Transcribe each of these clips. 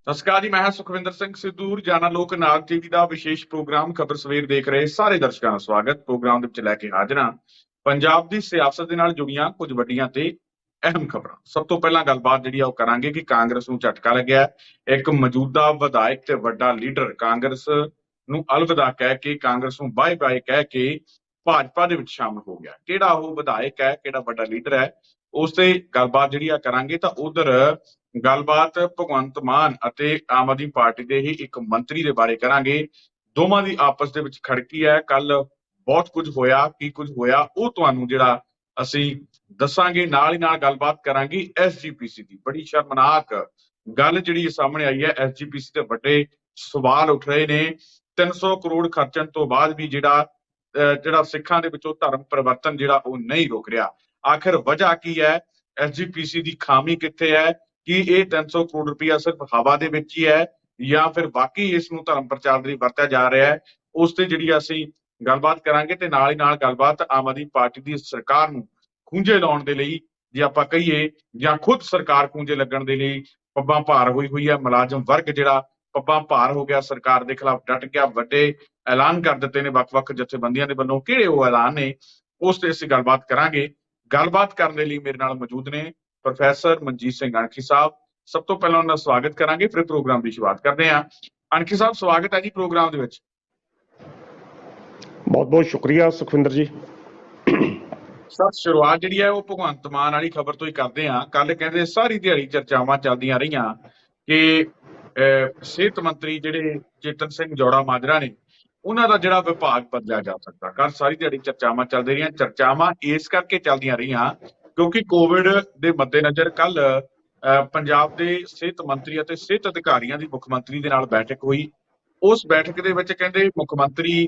ਨਮਸਕਾਰ ਜੀ, ਮੈਂ ਹਾਂ ਸੁਖਵਿੰਦਰ ਸਿੰਘ ਸਿੱਧੂ। ਰੋਜ਼ਾਨਾ ਲੋਕ ਨਾਥ ਟੀਵੀ ਦਾ ਵਿਸ਼ੇਸ਼ ਪ੍ਰੋਗਰਾਮ ਖਬਰ ਸਵੇਰ ਦੇਖ ਰਹੇ ਸਾਰੇ ਦਰਸ਼ਕਾਂ ਦਾ ਸਵਾਗਤ। ਪ੍ਰੋਗਰਾਮ ਦੇ ਵਿੱਚ ਲੈ ਕੇ ਹਾਜ਼ਰ ਹਾਂ ਪੰਜਾਬ ਦੀ ਸਿਆਸਤ ਦੇ ਨਾਲ ਜੁੜੀਆਂ ਕੁਝ ਵੱਡੀਆਂ ਤੇ ਅਹਿਮ ਖਬਰਾਂ। ਸਭ ਤੋਂ ਪਹਿਲਾਂ ਗੱਲਬਾਤ ਜਿਹੜੀ ਆ ਉਹ ਕਰਾਂਗੇ ਕਿ ਕਾਂਗਰਸ ਨੂੰ ਝਟਕਾ ਲੱਗਿਆ ਹੈ। ਇੱਕ ਮੌਜੂਦਾ ਵਿਧਾਇਕ ਤੇ ਵੱਡਾ ਲੀਡਰ ਕਾਂਗਰਸ ਨੂੰ ਅਲਵਿਦਾ ਕਹਿ ਕੇ, ਕਾਂਗਰਸ ਨੂੰ ਬਾਏ ਬਾਏ ਕਹਿ ਕੇ ਭਾਜਪਾ ਦੇ ਵਿੱਚ ਸ਼ਾਮਲ ਹੋ ਗਿਆ। ਕਿਹੜਾ ਉਹ ਵਿਧਾਇਕ ਹੈ, ਕਿਹੜਾ ਵੱਡਾ ਲੀਡਰ ਹੈ, ਉਸ ਤੇ ਗੱਲਬਾਤ ਜਿਹੜੀ ਆ ਕਰਾਂਗੇ। ਤਾਂ ਉਧਰ ਗੱਲਬਾਤ ਭਗਵੰਤ ਮਾਨ ਅਤੇ ਆਮ ਆਦਮੀ ਪਾਰਟੀ ਦੇ ਹੀ ਇੱਕ ਮੰਤਰੀ ਦੇ ਬਾਰੇ ਕਰਾਂਗੇ। ਦੋਵਾਂ ਦੀ ਆਪਸ ਦੇ ਵਿੱਚ ਖੜਕੀ ਹੈ। ਕੱਲ ਬਹੁਤ ਕੁਝ ਹੋਇਆ, ਕੀ ਕੁਝ ਹੋਇਆ ਉਹ ਤੁਹਾਨੂੰ ਜਿਹੜਾ ਅਸੀਂ ਦੱਸਾਂਗੇ। ਨਾਲ ਹੀ ਨਾਲ ਗੱਲਬਾਤ ਕਰਾਂਗੇ ਐਸਜੀਪੀਸੀ ਦੀ। ਬੜੀ ਸ਼ਰਮਨਾਕ ਗੱਲ ਜਿਹੜੀ ਸਾਹਮਣੇ ਆਈ ਹੈ। ਐਸਜੀਪੀਸੀ ਤੇ ਵੱਡੇ ਸਵਾਲ ਉੱਠ ਰਹੇ ਨੇ। 300 ਕਰੋੜ ਖਰਚਣ ਤੋਂ ਬਾਅਦ ਵੀ ਜਿਹੜਾ ਸਿੱਖਾਂ ਦੇ ਵਿੱਚੋਂ ਧਰਮ ਪਰਿਵਰਤਨ ਜਿਹੜਾ ਉਹ ਨਹੀਂ ਰੁਕ ਰਿਹਾ। ਆਖਿਰ ਵਜ੍ਹਾ ਕੀ ਹੈ? ਐਸਜੀਪੀਸੀ ਦੀ ਖਾਮੀ ਕਿੱਥੇ ਹੈ? ਕਿ ਇਹ 300 ਕਰੋੜ ਰੁਪਇਆ ਸਿਰਫ ਹਵਾ ਦੇ ਵਿੱਚ ਹੀ ਹੈ ਜਾਂ ਫਿਰ ਵਾਕਈ ਇਸ ਨੂੰ ਧਰਮ ਪ੍ਰਚਾਰ ਲਈ ਵਰਤਿਆ ਜਾ ਰਿਹਾ ਹੈ? ਉਸ ਤੇ ਜਿਹੜੀ ਅਸੀਂ ਗੱਲਬਾਤ ਕਰਾਂਗੇ। ਤੇ ਨਾਲ ਹੀ ਨਾਲ ਗੱਲਬਾਤ ਆਮ ਆਦਮੀ ਪਾਰਟੀ ਦੀ ਸਰਕਾਰ ਨੂੰ ਖੂੰਜੇ ਲਾਉਣ ਦੇ ਲਈ, ਜੇ ਆਪਾਂ ਕਹੀਏ, ਜਾਂ ਖੁਦ ਸਰਕਾਰ ਖੂੰਜੇ ਲੱਗਣ ਦੇ ਲਈ ਪੱਬਾਂ ਭਾਰ ਹੋਈ ਹੈ। ਮੁਲਾਜ਼ਮ ਵਰਗ ਜਿਹੜਾ ਪੱਬਾਂ ਭਾਰ ਹੋ ਗਿਆ, ਸਰਕਾਰ ਦੇ ਖਿਲਾਫ ਡਟ ਗਿਆ। ਵੱਡੇ ਐਲਾਨ ਕਰ ਦਿੱਤੇ ਨੇ ਵੱਖ-ਵੱਖ ਜਥੇਬੰਦੀਆਂ ਦੇ ਵੱਲੋਂ। ਕਿਹੜੇ ਉਹ ਐਲਾਨ ਨੇ, ਉਸ ਤੇ ਅਸੀਂ ਗੱਲਬਾਤ ਕਰਾਂਗੇ। ਗੱਲਬਾਤ ਕਰਨ ਦੇ ਲਈ ਮੇਰੇ ਨਾਲ ਮੌਜੂਦ ਨੇ ਪ੍ਰੋਫੈਸਰ ਮਨਜੀਤ ਸਿੰਘ ਅਣਖੀ ਸਾਹਿਬ। ਸਭ ਤੋਂ ਪਹਿਲਾਂ ਉਹਨਾਂ ਦਾ ਸਵਾਗਤ ਕਰਾਂਗੇ, ਫਿਰ ਪ੍ਰੋਗਰਾਮ ਦੀ ਸ਼ੁਰੂਆਤ ਕਰਦੇ ਹਾਂ। ਅਣਖੀ ਸਾਹਿਬ, ਸਵਾਗਤ ਹੈ ਜੀ ਪ੍ਰੋਗਰਾਮ ਦੇ ਵਿੱਚ। ਬਹੁਤ ਬਹੁਤ ਸ਼ੁਕਰੀਆ ਸੁਖਵਿੰਦਰ ਜੀ। ਸਰ, ਸ਼ੁਰੂਆਤ ਜਿਹੜੀ ਹੈ ਉਹ ਭਗਵੰਤ ਮਾਨ ਵਾਲੀ ਖਬਰ ਤੋਂ ਹੀ ਕਰਦੇ ਹਾਂ। ਕੱਲ ਕਹਿੰਦੇ ਸਾਰੀ ਦਿਹਾੜੀ ਚਰਚਾਵਾਂ ਚੱਲਦੀਆਂ ਰਹੀਆਂ ਕਿ ਸਿਹਤ ਮੰਤਰੀ ਜਿਹੜੇ ਚੇਤਨ ਸਿੰਘ ਜੌੜਾ ਮਾਜਰਾ ਨੇ, ਉਹਨਾਂ ਦਾ ਜਿਹੜਾ ਵਿਭਾਗ ਬਦਲਿਆ ਜਾ ਸਕਦਾ। ਕੱਲ ਸਾਰੀ ਦਿਹਾੜੀ ਚਰਚਾਵਾਂ ਚੱਲਦੀਆਂ ਰਹੀਆਂ। ਚਰਚਾਵਾਂ ਇਸ ਕਰਕੇ ਚੱਲਦੀਆਂ ਰਹੀਆਂ ਕਿਉਂਕਿ ਕੋਵਿਡ ਦੇ ਮੱਦੇਨਜ਼ਰ ਕੱਲ ਪੰਜਾਬ ਦੇ ਸਿਹਤ ਮੰਤਰੀ ਅਤੇ ਸਿਹਤ ਅਧਿਕਾਰੀਆਂ ਦੀ ਮੁੱਖ ਮੰਤਰੀ ਦੇ ਨਾਲ ਬੈਠਕ ਹੋਈ। ਉਸ ਬੈਠਕ ਦੇ ਵਿੱਚ ਕਹਿੰਦੇ ਮੁੱਖ ਮੰਤਰੀ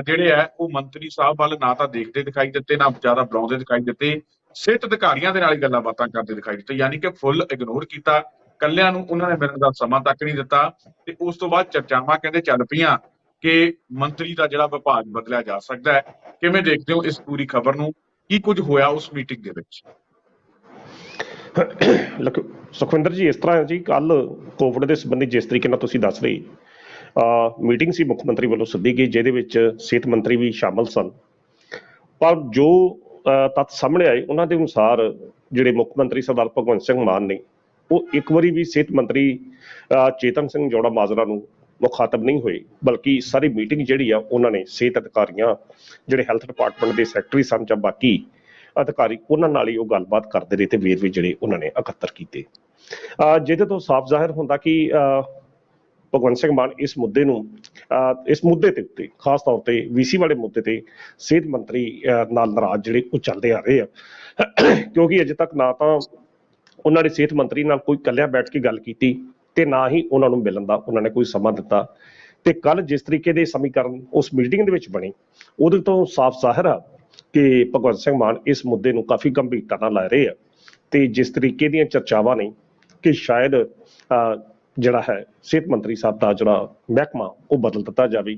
ਜਿਹੜੇ ਹੈ ਉਹ ਮੰਤਰੀ ਸਾਹਿਬ ਵੱਲ ਨਾ ਤਾਂ ਦੇਖਦੇ ਦਿਖਾਈ ਦਿੱਤੇ, ਨਾ ਜ਼ਿਆਦਾ ਬੁਲਾਉਂਦੇ ਦਿਖਾਈ ਦਿੱਤੇ। ਸਿਹਤ ਅਧਿਕਾਰੀਆਂ ਦੇ ਨਾਲ ਹੀ ਗੱਲਾਂ ਬਾਤਾਂ ਕਰਦੇ ਦਿਖਾਈ ਦਿੱਤੇ, ਯਾਨੀ ਕਿ ਫੁੱਲ ਇਗਨੋਰ ਕੀਤਾ। ਕੱਲਿਆਂ ਨੂੰ ਉਹਨਾਂ ਨੇ ਮਿਲਣ ਦਾ ਸਮਾਂ ਤੱਕ ਨਹੀਂ ਦਿੱਤਾ। ਤੇ ਉਸ ਤੋਂ ਬਾਅਦ ਚਰਚਾਵਾਂ ਕਹਿੰਦੇ ਚੱਲ ਪਈਆਂ ਕਿ ਮੰਤਰੀ ਦਾ ਜਿਹੜਾ ਵਿਭਾਗ ਬਦਲਿਆ ਜਾ ਸਕਦਾ ਹੈ। ਕਿਵੇਂ ਦੇਖਦੇ ਹੋ ਇਸ ਪੂਰੀ ਖਬਰ ਨੂੰ? ਕੀ ਕੁਝ ਹੋਇਆ ਉਸ ਮੀਟਿੰਗ ਦੇ ਵਿੱਚ? ਸੁਖਵਿੰਦਰ ਜੀ, ਇਸ ਤਰ੍ਹਾਂ ਹੈ ਜੀ, ਕੱਲ ਕੋਵਿਡ ਦੇ ਸੰਬੰਧੀ ਜਿਸ ਤਰੀਕੇ ਨਾਲ ਤੁਸੀਂ ਦੱਸ ਰਹੇ, ਮੀਟਿੰਗ ਸੀ ਮੁੱਖ ਮੰਤਰੀ ਵੱਲੋਂ ਸੱਦੀ ਗਈ, ਜਿਹਦੇ ਵਿੱਚ ਸਿਹਤ ਮੰਤਰੀ ਵੀ ਸ਼ਾਮਲ ਸਨ। ਪਰ ਜੋ ਤੱਥ ਸਾਹਮਣੇ ਆਏ ਉਹਨਾਂ ਦੇ ਅਨੁਸਾਰ ਜਿਹੜੇ ਮੁੱਖ ਮੰਤਰੀ ਸਰਦਾਰ ਭਗਵੰਤ ਸਿੰਘ ਮਾਨ ਨੇ, ਉਹ ਇੱਕ ਵਾਰੀ ਵੀ ਸਿਹਤ ਮੰਤਰੀ ਚੇਤਨ ਸਿੰਘ ਜੌੜਾ ਮਾਜਰਾ ਨੂੰ ਮੁਖਾਤਬ ਨਹੀਂ ਹੋਏ, ਬਲਕਿ ਸਾਰੀ ਮੀਟਿੰਗ ਜਿਹੜੀ ਆ ਉਹਨਾਂ ਨੇ ਸਿਹਤ ਅਧਿਕਾਰੀਆਂ, ਜਿਹੜੇ ਹੈਲਥ ਡਿਪਾਰਟਮੈਂਟ ਦੇ ਸੈਕਟਰੀ ਸਨ ਜਾਂ ਬਾਕੀ ਅਧਿਕਾਰੀ, ਉਹਨਾਂ ਨਾਲ ਹੀ ਉਹ ਗੱਲਬਾਤ ਕਰਦੇ ਰਹੇ ਤੇ ਵੇਰਵੇ ਜਿਹੜੇ ਉਹਨਾਂ ਨੇ ਇਕੱਤਰ ਕੀਤੇ। ਜਿਹਦੇ ਤੋਂ ਸਾਫ਼ ਜ਼ਾਹਿਰ ਹੁੰਦਾ ਕਿ ਭਗਵੰਤ ਸਿੰਘ ਮਾਨ ਇਸ ਮੁੱਦੇ ਦੇ ਉੱਤੇ, ਖਾਸ ਤੌਰ ਤੇ ਵੀਸੀ ਵਾਲੇ ਮੁੱਦੇ ਤੇ ਸਿਹਤ ਮੰਤਰੀ ਨਾਲ ਨਾਰਾਜ਼ ਜਿਹੜੇ ਉਹ ਚੱਲਦੇ ਆ ਰਹੇ ਆ। ਕਿਉਂਕਿ ਅਜੇ ਤੱਕ ਨਾ ਤਾਂ ਉਹਨਾਂ ਨੇ ਸਿਹਤ ਮੰਤਰੀ ਨਾਲ ਕੋਈ ਇਕੱਲਿਆਂ ਬੈਠ ਕੇ ਗੱਲ ਕੀਤੀ ਤੇ ਨਾ ਹੀ ਉਹਨਾਂ ਨੂੰ ਮਿਲਣ ਦਾ ਉਹਨਾਂ ਨੇ ਕੋਈ ਸਮਾਂ ਦਿੱਤਾ। ਤੇ ਕੱਲ ਜਿਸ ਤਰੀਕੇ ਦੇ ਸਮੀਕਰਨ ਉਸ ਮੀਟਿੰਗ ਦੇ ਵਿੱਚ ਬਣੇ, ਉਹਦੇ ਤੋਂ ਸਾਫ਼ ਜ਼ਾਹਿਰ ਆ ਕਿ ਭਗਵੰਤ ਸਿੰਘ ਮਾਨ ਇਸ ਮੁੱਦੇ ਨੂੰ ਕਾਫੀ ਗੰਭੀਰਤਾ ਨਾਲ ਲੈ ਰਹੇ ਆ। ਤੇ ਜਿਸ ਤਰੀਕੇ ਦੀਆਂ ਚਰਚਾਵਾਂ ਨੇ ਕਿ ਸ਼ਾਇਦ ਜਿਹੜਾ ਹੈ ਸਿਹਤ ਮੰਤਰੀ ਸਾਹਿਬ ਦਾ ਜਿਹੜਾ ਮਹਿਕਮਾ ਉਹ ਬਦਲ ਦਿੱਤਾ ਜਾਵੇ,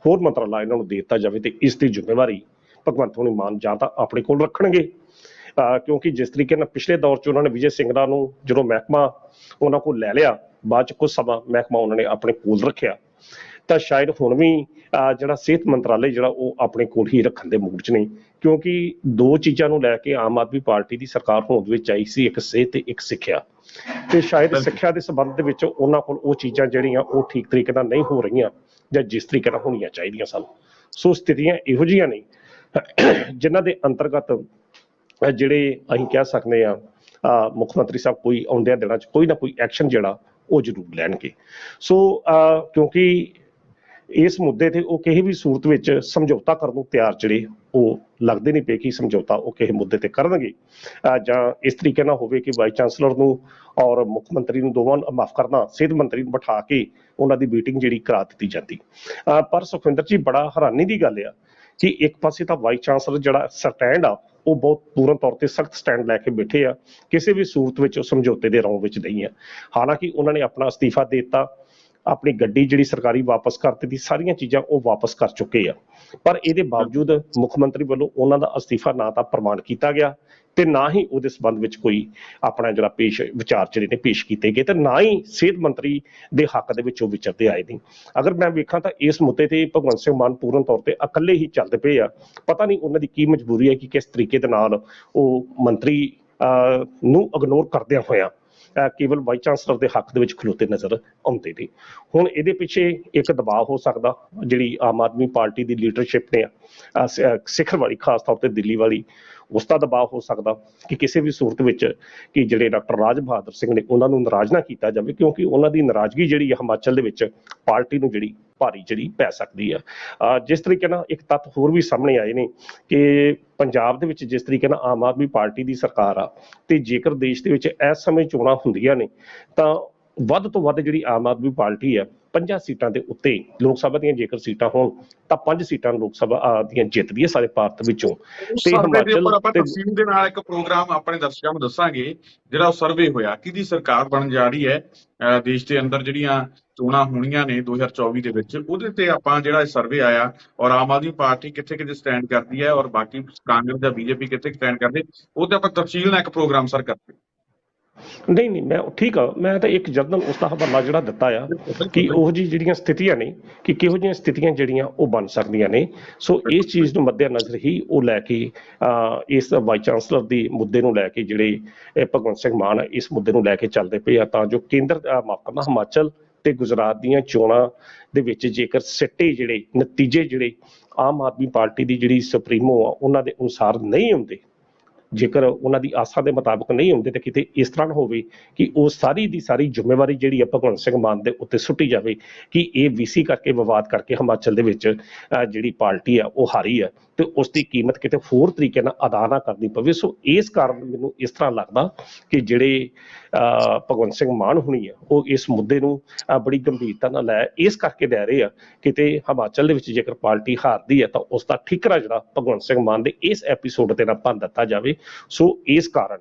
ਹੋਰ ਮੰਤਰਾਲਾ ਇਹਨਾਂ ਨੂੰ ਦੇ ਦਿੱਤਾ ਜਾਵੇ, ਤੇ ਇਸ ਦੀ ਜ਼ਿੰਮੇਵਾਰੀ ਭਗਵੰਤ ਮਾਨ ਜਾਂ ਤਾਂ ਆਪਣੇ ਕੋਲ ਰੱਖਣਗੇ, ਕਿਉਂਕਿ ਜਿਸ ਤਰੀਕੇ ਨਾਲ ਪਿਛਲੇ ਦੌਰ 'ਚ ਉਹਨਾਂ ਨੇ ਵਿਜੇ ਸਿੰਗਲਾ ਨੂੰ ਜਦੋਂ ਮਹਿਕਮਾ ਉਹਨਾਂ ਕੋਲ ਲੈ ਲਿਆ, ਬਾਅਦ 'ਚ ਕੁਝ ਸਮਾਂ ਮਹਿਕਮਾ ਉਹਨਾਂ ਨੇ ਆਪਣੇ ਕੋਲ ਰੱਖਿਆ, ਤਾਂ ਸ਼ਾਇਦ ਹੁਣ ਵੀ ਜਿਹੜਾ ਸਿਹਤ ਮੰਤਰਾਲੇ ਜਿਹੜਾ ਉਹ ਆਪਣੇ ਕੋਲ ਹੀ ਰੱਖਣ ਦੇ ਮੂਡ 'ਚ ਨਹੀਂ। ਕਿਉਂਕਿ ਦੋ ਚੀਜ਼ਾਂ ਨੂੰ ਲੈ ਕੇ ਆਮ ਆਦਮੀ ਪਾਰਟੀ ਦੀ ਸਰਕਾਰ ਹੋਂਦ ਵਿੱਚ ਆਈ ਸੀ, ਇੱਕ ਸਿਹਤ ਤੇ ਇੱਕ ਸਿੱਖਿਆ। ਤੇ ਸ਼ਾਇਦ ਸਿੱਖਿਆ ਦੇ ਸੰਬੰਧ ਦੇ ਵਿੱਚ ਉਹਨਾਂ ਕੋਲ ਉਹ ਚੀਜ਼ਾਂ ਜਿਹੜੀਆਂ ਉਹ ਠੀਕ ਤਰੀਕੇ ਨਾਲ ਨਹੀਂ ਹੋ ਰਹੀਆਂ ਜਾਂ ਜਿਸ ਤਰੀਕੇ ਨਾਲ ਹੋਣੀਆਂ ਚਾਹੀਦੀਆਂ ਸਨ। ਸੋ ਸਥਿਤੀਆਂ ਇਹੋ ਜਿਹੀਆਂ ਨੇ ਜਿਨ੍ਹਾਂ ਦੇ ਅੰਤਰਗਤ ਜਿਹੜੇ ਅਸੀਂ ਕਹਿ ਸਕਦੇ ਹਾਂ ਮੁੱਖ ਮੰਤਰੀ ਸਾਹਿਬ ਕੋਈ ਆਉਂਦਿਆਂ ਦਿਨਾਂ 'ਚ ਕੋਈ ਨਾ ਕੋਈ ਐਕਸ਼ਨ ਜਿਹੜਾ ਉਹ ਜ਼ਰੂਰ ਲੈਣਗੇ। ਸੋ ਕਿਉਂਕਿ ਇਸ ਮੁੱਦੇ ਤੇ ਉਹ ਕਿਸੇ ਵੀ ਸੂਰਤ ਵਿੱਚ ਸਮਝੌਤਾ ਕਰਨ ਨੂੰ ਤਿਆਰ ਜਿਹੜੇ ਉਹ ਲੱਗਦੇ ਨਹੀਂ ਪਏ ਕਿ ਸਮਝੌਤਾ ਉਹ ਕਿਸੇ ਮੁੱਦੇ ਤੇ ਕਰਨਗੇ, ਜਾਂ ਇਸ ਤਰੀਕੇ ਨਾਲ ਹੋਵੇ ਕਿ ਵਾਈਸ ਚਾਂਸਲਰ ਨੂੰ ਔਰ ਮੁੱਖ ਮੰਤਰੀ ਨੂੰ ਦੋਵਾਂ ਨੂੰ, ਮਾਫ ਕਰਨਾ, ਸਿਹਤ ਮੰਤਰੀ ਨੂੰ ਬਿਠਾ ਕੇ ਉਹਨਾਂ ਦੀ ਮੀਟਿੰਗ ਜਿਹੜੀ ਕਰਾ ਦਿੱਤੀ ਜਾਂਦੀ। ਪਰ ਸੁਖਵਿੰਦਰ ਜੀ, ਬੜਾ ਹੈਰਾਨੀ ਦੀ ਗੱਲ ਆ ਕਿ ਇੱਕ ਪਾਸੇ ਤਾਂ ਵਾਈਸ ਚਾਂਸਲਰ ਜਿਹੜਾ ਸਟੈਂਡ ਆ ਉਹ ਬਹੁਤ ਪੂਰਨ ਤੌਰ ਤੇ ਸਖਤ ਸਟੈਂਡ ਲੈ ਕੇ ਬੈਠੇ ਆ, ਕਿਸੇ ਵੀ ਸੂਰਤ ਵਿੱਚ ਉਹ ਸਮਝੌਤੇ ਦੇ ਰੌਂਵ ਵਿੱਚ ਨਹੀਂ ਆ। ਹਾਲਾਂਕਿ ਉਹਨਾਂ ਨੇ ਆਪਣਾ ਅਸਤੀਫਾ ਦੇ ਦਿੱਤਾ ਆਪਣੀ ਗੱਡੀ ਜਿਹੜੀ ਸਰਕਾਰੀ ਵਾਪਸ ਕਰ ਦਿੱਤੀ, ਸਾਰੀਆਂ ਚੀਜ਼ਾਂ ਉਹ ਵਾਪਸ ਕਰ ਚੁੱਕੇ ਆ। ਪਰ ਇਹਦੇ ਬਾਵਜੂਦ ਮੁੱਖ ਮੰਤਰੀ ਵੱਲੋਂ ਉਹਨਾਂ ਦਾ ਅਸਤੀਫਾ ਨਾ ਤਾਂ ਪ੍ਰਵਾਨ ਕੀਤਾ ਗਿਆ ਤੇ ਨਾ ਹੀ ਉਹਦੇ ਸੰਬੰਧ ਵਿੱਚ ਕੋਈ ਆਪਣਾ ਜਿਹੜਾ ਵਿਚਾਰ ਜਿਹੜੇ ਨੇ ਪੇਸ਼ ਕੀਤੇ ਗਏ, ਤੇ ਨਾ ਹੀ ਸਿਹਤ ਮੰਤਰੀ ਦੇ ਹੱਕ ਦੇ ਵਿੱਚ ਉਹ ਵਿਚਰਦੇ ਆਏ ਨੇ। ਅਗਰ ਮੈਂ ਵੇਖਾਂ ਤਾਂ ਇਸ ਮੁੱਦੇ ਤੇ ਭਗਵੰਤ ਸਿੰਘ ਮਾਨ ਪੂਰਨ ਤੌਰ ਤੇ ਇਕੱਲੇ ਹੀ ਚੱਲਦੇ ਪਏ ਆ। ਪਤਾ ਨਹੀਂ ਉਹਨਾਂ ਦੀ ਕੀ ਮਜਬੂਰੀ ਹੈ ਕਿ ਕਿਸ ਤਰੀਕੇ ਦੇ ਨਾਲ ਉਹ ਮੰਤਰੀ ਨੂੰ ਇਗਨੋਰ ਕਰਦਿਆਂ ਹੋਇਆ ਕੇਵਲ ਵਾਈਸ ਚਾਂਸਲਰ ਦੇ ਹੱਕ ਦੇ ਵਿੱਚ ਖਲੋਤੇ ਨਜ਼ਰ ਆਉਂਦੇ ਨੇ। ਹੁਣ ਇਹਦੇ ਪਿੱਛੇ ਇੱਕ ਦਬਾਅ ਹੋ ਸਕਦਾ, ਜਿਹੜੀ ਆਮ ਆਦਮੀ ਪਾਰਟੀ ਦੀ ਲੀਡਰਸ਼ਿਪ ਨੇ ਸਿਖਰ ਵਾਲੀ, ਖਾਸ ਤੌਰ ਤੇ ਦਿੱਲੀ ਵਾਲੀ, ਉਸ ਦਾ ਦਬਾਅ ਹੋ ਸਕਦਾ ਕਿ ਕਿਸੇ ਵੀ ਸੂਰਤ ਵਿੱਚ ਕਿ ਜਿਹੜੇ ਡਾਕਟਰ ਰਾਜ ਬਹਾਦਰ ਸਿੰਘ ਨੇ ਉਹਨਾਂ ਨੂੰ ਨਾਰਾਜ਼ ਨਾ ਕੀਤਾ ਜਾਵੇ, ਕਿਉਂਕਿ ਉਹਨਾਂ ਦੀ ਨਾਰਾਜ਼ਗੀ ਜਿਹੜੀ ਹੈ ਹਿਮਾਚਲ ਦੇ ਵਿੱਚ ਪਾਰਟੀ ਨੂੰ ਜਿਹੜੀ ਭਾਰੀ ਜਿਹੜੀ ਪੈ ਸਕਦੀ ਆ। ਜਿਸ ਤਰੀਕੇ ਨਾਲ ਇੱਕ ਤੱਥ ਹੋਰ ਵੀ ਸਾਹਮਣੇ ਆਏ ਨੇ ਕਿ ਪੰਜਾਬ ਦੇ ਵਿੱਚ ਜਿਸ ਤਰੀਕੇ ਨਾਲ ਆਮ ਆਦਮੀ ਪਾਰਟੀ ਦੀ ਸਰਕਾਰ ਆ, ਤੇ ਜੇਕਰ ਦੇਸ਼ ਦੇ ਵਿੱਚ ਇਸ ਸਮੇਂ ਚੋਣਾਂ ਹੁੰਦੀਆਂ ਨੇ ਤਾਂ ਵੱਧ ਤੋਂ ਵੱਧ ਜਿਹੜੀ ਆਮ ਆਦਮੀ ਪਾਰਟੀ ਆ 5 ਸੀਟਾਂ ਦੇ ਉੱਤੇ, ਲੋਕ ਸਭਾ ਦੀਆਂ ਜੇਕਰ ਸੀਟਾਂ ਹੋਣ ਤਾਂ 5 ਸੀਟਾਂ ਲੋਕ ਸਭਾ ਦੀਆਂ ਜਿੱਤਦੀ ਹੈ ਸਾਰੇ ਭਾਰਤ ਵਿੱਚੋਂ। ਤੇ ਹਿਮਾਚਲ ਆਪਾਂ ਤਫਸੀਲ ਦੇ ਨਾਲ ਇੱਕ ਪ੍ਰੋਗਰਾਮ ਆਪਣੇ ਦਰਸ਼ਕਾਂ ਨੂੰ ਦੱਸਾਂਗੇ, ਜਿਹੜਾ ਉਹ ਸਰਵੇ ਹੋਇਆ ਕਿਹਦੀ ਸਰਕਾਰ ਬਣਨ ਜਾ ਰਹੀ ਹੈ ਦੇਸ਼ ਦੇ ਅੰਦਰ ਜਿਹੜੀਆਂ ਚੋਣਾਂ ਹੋਣੀਆਂ ਨੇ 2024 ਦੇ ਵਿੱਚ, ਉਹਦੇ ਤੇ ਆਪਾਂ ਜਿਹੜਾ ਸਰਵੇ ਆਇਆ ਔਰ ਆਮ ਆਦਮੀ ਪਾਰਟੀ ਕਿੱਥੇ ਕਿੱਥੇ ਸਟੈਂਡ ਕਰਦੀ ਹੈ ਔਰ ਬਾਕੀ ਕਾਂਗਰਸ ਜਾਂ ਬੀਜੇਪੀ ਕਿੱਥੇ ਸਟੈਂਡ ਕਰਦੇ, ਉਹ ਤੇ ਆਪਾਂ ਤਫਸੀਲ ਨਾਲ ਇੱਕ ਪ੍ਰੋਗਰਾਮ ਸਰ ਕਰਦੇ। ਨਹੀਂ, ਮੈਂ ਠੀਕ ਆ, ਮੈਂ ਤਾਂ ਇੱਕ ਜਰਨਲ ਉਸ ਦਾ ਹਵਾਲਾ ਜਿਹੜਾ ਦਿੱਤਾ ਆ ਕਿ ਉਹ ਜਿਹੜੀਆਂ ਸਥਿਤੀਆਂ ਨੇ, ਕਿ ਕਿਹੋ ਜਿਹੀਆਂ ਸਥਿਤੀਆਂ ਜਿਹੜੀਆਂ ਉਹ ਬਣ ਸਕਦੀਆਂ ਨੇ। ਸੋ ਇਸ ਚੀਜ਼ ਨੂੰ ਮੱਦੇ ਨਜ਼ਰ ਹੀ ਉਹ ਲੈ ਕੇ ਇਸ ਵਾਈਸ ਚਾਂਸਲਰ ਦੀ ਮੁੱਦੇ ਨੂੰ ਲੈ ਕੇ ਜਿਹੜੇ ਭਗਵੰਤ ਸਿੰਘ ਮਾਨ ਇਸ ਮੁੱਦੇ ਨੂੰ ਲੈ ਕੇ ਚੱਲਦੇ ਪਏ ਆ, ਤਾਂ ਜੋ ਕੇਂਦਰ ਮਾਫ ਕਰਨਾ ਹਿਮਾਚਲ ਤੇ ਗੁਜਰਾਤ ਦੀਆਂ ਚੋਣਾਂ ਦੇ ਵਿੱਚ ਜੇਕਰ ਸਿੱਟੇ ਜਿਹੜੇ ਨਤੀਜੇ ਜਿਹੜੇ ਆਮ ਆਦਮੀ ਪਾਰਟੀ ਦੀ ਜਿਹੜੀ ਸੁਪਰੀਮੋ ਆ ਉਹਨਾਂ ਦੇ ਅਨੁਸਾਰ ਨਹੀਂ ਆਉਂਦੇ, ਜੇਕਰ ਉਹਨਾਂ ਦੀ ਆਸਾਂ ਦੇ ਮੁਤਾਬਕ ਨਹੀਂ ਹੁੰਦੇ, ਤਾਂ ਕਿਤੇ ਇਸ ਤਰ੍ਹਾਂ ਹੋਵੇ ਕਿ ਉਹ ਸਾਰੀ ਦੀ ਸਾਰੀ ਜ਼ਿੰਮੇਵਾਰੀ ਜਿਹੜੀ ਹੈ ਭਗਵੰਤ ਸਿੰਘ ਮਾਨ ਦੇ ਉੱਤੇ ਸੁੱਟੀ ਜਾਵੇ ਕਿ ਇਹ VC ਕਰਕੇ ਵਿਵਾਦ ਕਰਕੇ ਹਿਮਾਚਲ ਦੇ ਵਿੱਚ ਜਿਹੜੀ ਪਾਰਟੀ ਆ ਉਹ ਹਾਰੀ ਆ ਤੇ ਉਸ ਦੀ ਕੀਮਤ ਕਿਤੇ ਹੋਰ ਤਰੀਕੇ ਨਾਲ ਅਦਾ ਨਾ ਕਰਨੀ ਪਵੇ। ਸੋ ਇਸ ਕਾਰਨ ਮੈਨੂੰ ਇਸ ਤਰ੍ਹਾਂ ਲੱਗਦਾ ਕਿ ਜਿਹੜੇ ਭਗਵੰਤ ਸਿੰਘ ਮਾਨ ਹੋਣੀ ਆ ਉਹ ਇਸ ਮੁੱਦੇ ਨੂੰ ਬੜੀ ਗੰਭੀਰਤਾ ਨਾਲ ਇਸ ਕਰਕੇ ਲੈ ਰਹੇ ਆ, ਕਿਤੇ ਹਿਮਾਚਲ ਦੇ ਵਿੱਚ ਜੇਕਰ ਪਾਰਟੀ ਹਾਰਦੀ ਹੈ ਤਾਂ ਉਸ ਦਾ ਠਿਕਰਾ ਜਿਹੜਾ ਭਗਵੰਤ ਸਿੰਘ ਮਾਨ ਦੇ ਇਸ ਐਪੀਸੋਡ ਤੇ ਨਾ ਭੰਨ ਦਿੱਤਾ ਜਾਵੇ। ਸੋ ਇਸ ਕਾਰਨ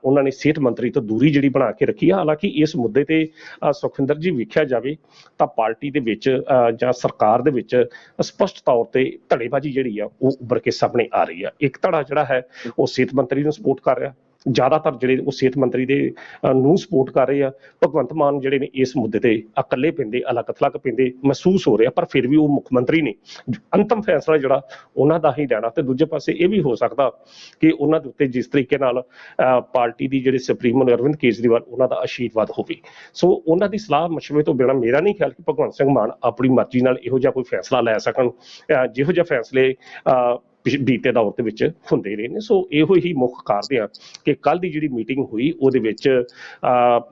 ਉਹਨਾਂ ਨੇ ਸਿਹਤ ਮੰਤਰੀ ਤੋਂ ਦੂਰੀ ਜਿਹੜੀ ਬਣਾ ਕੇ ਰੱਖੀ ਆ। ਹਾਲਾਂਕਿ ਇਸ ਮੁੱਦੇ ਤੇ ਸੁਖਵਿੰਦਰ ਜੀ ਵੇਖਿਆ ਜਾਵੇ ਤਾਂ ਪਾਰਟੀ ਦੇ ਵਿੱਚ ਜਾਂ ਸਰਕਾਰ ਦੇ ਵਿੱਚ ਸਪਸ਼ਟ ਤੌਰ ਤੇ ਧੜੇਬਾਜ਼ੀ ਜਿਹੜੀ ਆ ਉਹ ਉੱਭਰ ਕੇ ਸਾਹਮਣੇ ਆ ਰਹੀ ਆ। ਇੱਕ ਧੜਾ ਜਿਹੜਾ ਹੈ ਉਹ ਸਿਹਤ ਮੰਤਰੀ ਨੂੰ ਸਪੋਰਟ ਕਰ ਰਿਹਾ, ਜ਼ਿਆਦਾਤਰ ਜਿਹੜੇ ਉਹ ਸਿਹਤ ਮੰਤਰੀ ਦੇ ਨੂੰ ਸਪੋਰਟ ਕਰ ਰਹੇ ਆ। ਭਗਵੰਤ ਮਾਨ ਜਿਹੜੇ ਨੇ ਇਸ ਮੁੱਦੇ ਤੇ ਇਕੱਲੇ ਪੈਂਦੇ, ਅਲੱਗ-ਥਲੱਗ ਪੈਂਦੇ ਮਹਿਸੂਸ ਹੋ ਰਿਹਾ, ਪਰ ਫਿਰ ਵੀ ਉਹ ਮੁੱਖ ਮੰਤਰੀ ਨੇ, ਅੰਤਮ ਫੈਸਲਾ ਜਿਹੜਾ ਉਹਨਾਂ ਦਾ ਹੀ ਲੈਣਾ। ਤੇ ਦੂਜੇ ਪਾਸੇ ਇਹ ਵੀ ਹੋ ਸਕਦਾ ਕਿ ਉਹਨਾਂ ਦੇ ਉੱਤੇ ਜਿਸ ਤਰੀਕੇ ਨਾਲ ਪਾਰਟੀ ਦੀ ਜਿਹੜੇ ਸੁਪਰੀਮੋ ਅਰਵਿੰਦ ਕੇਜਰੀਵਾਲ ਉਹਨਾਂ ਦਾ ਆਸ਼ੀਰਵਾਦ ਹੋਵੇ। ਸੋ ਉਹਨਾਂ ਦੀ ਸਲਾਹ ਮਸ਼ਵਰੇ ਤੋਂ ਬਿਨਾਂ ਮੇਰਾ ਨਹੀਂ ਖਿਆਲ ਕਿ ਭਗਵੰਤ ਸਿੰਘ ਮਾਨ ਆਪਣੀ ਮਰਜ਼ੀ ਨਾਲ ਇਹੋ ਜਿਹਾ ਕੋਈ ਫੈਸਲਾ ਲੈ ਸਕਣ, ਜਿਹੋ ਜਿਹੇ ਫੈਸਲੇ ਬੀਤੇ ਦੌਰ ਦੇ ਵਿੱਚ ਹੁੰਦੇ ਰਹੇ ਨੇ। ਸੋ ਇਹੋ ਹੀ ਮੁੱਖ ਕਾਰਨ ਆ ਕਿ ਕੱਲ ਦੀ ਜਿਹੜੀ ਮੀਟਿੰਗ ਹੋਈ ਉਹਦੇ ਵਿੱਚ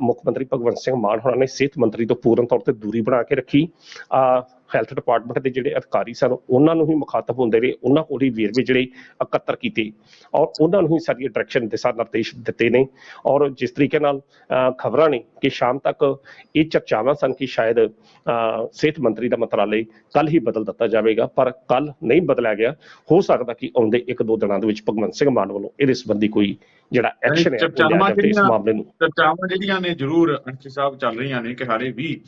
ਮੁੱਖ ਮੰਤਰੀ ਭਗਵੰਤ ਸਿੰਘ ਮਾਨ ਹੋਣਾ ਨੇ ਸਿਹਤ ਮੰਤਰੀ ਤੋਂ ਪੂਰਨ ਤੌਰ ਤੇ ਦੂਰੀ ਬਣਾ ਕੇ ਰੱਖੀ। ਹੈਲਥ ਡਿਪਾਰਟਮੈਂਟ ਦੇ ਜਿਹੜੇ ਅਧਿਕਾਰੀ ਸਨ ਉਹਨਾਂ ਨੂੰ ਹੀ ਮੁਖਾਤਬ ਹੁੰਦੇ ਰਹੇ, ਉਹਨਾਂ ਕੋਲ ਹੀ ਵੇਰਵੇ ਜਿਹੜੇ ਇਕੱਤਰ ਕੀਤੇ ਔਰ ਉਹਨਾਂ ਨੂੰ ਹੀ ਸਾਰੀ ਡਾਇਰੈਕਸ਼ਨ ਦਿਸ਼ਾ ਨਿਰਦੇਸ਼ ਦਿੱਤੇ ਨੇ। ਔਰ ਜਿਸ ਤਰੀਕੇ ਨਾਲ ਖਬਰਾਂ ਨੇ ਕਿ ਸ਼ਾਮ ਤੱਕ ਇਹ ਚਰਚਾਵਾਂ ਸਨ ਕਿ ਸ਼ਾਇਦ ਸਿਹਤ ਮੰਤਰੀ ਦਾ ਮੰਤਰਾਲੇ ਕੱਲ ਹੀ ਬਦਲ ਦਿੱਤਾ ਜਾਵੇਗਾ, ਪਰ ਕੱਲ ਨਹੀਂ ਬਦਲਿਆ ਗਿਆ। ਹੋ ਸਕਦਾ ਕਿ ਆਉਂਦੇ 1-2 ਦਿਨਾਂ ਦੇ ਵਿੱਚ ਭਗਵੰਤ ਸਿੰਘ ਮਾਨ ਵੱਲੋਂ ਇਹਦੇ ਸੰਬੰਧੀ ਕੋਈ ਜਿਹੜਾ ਐਕਸ਼ਨ ਹੈ ਇਸ ਮਾਮਲੇ ਨੂੰ। ਚਰਚਾਵਾਂ ਜਿਹੜੀਆਂ ਨੇ ਜ਼ਰੂਰ ਅੰਕਿਤ ਸਾਹਿਬ ਚੱਲ ਰਹੀਆਂ ਨੇ ਕਿ ਹਾਲੇ ਵੀ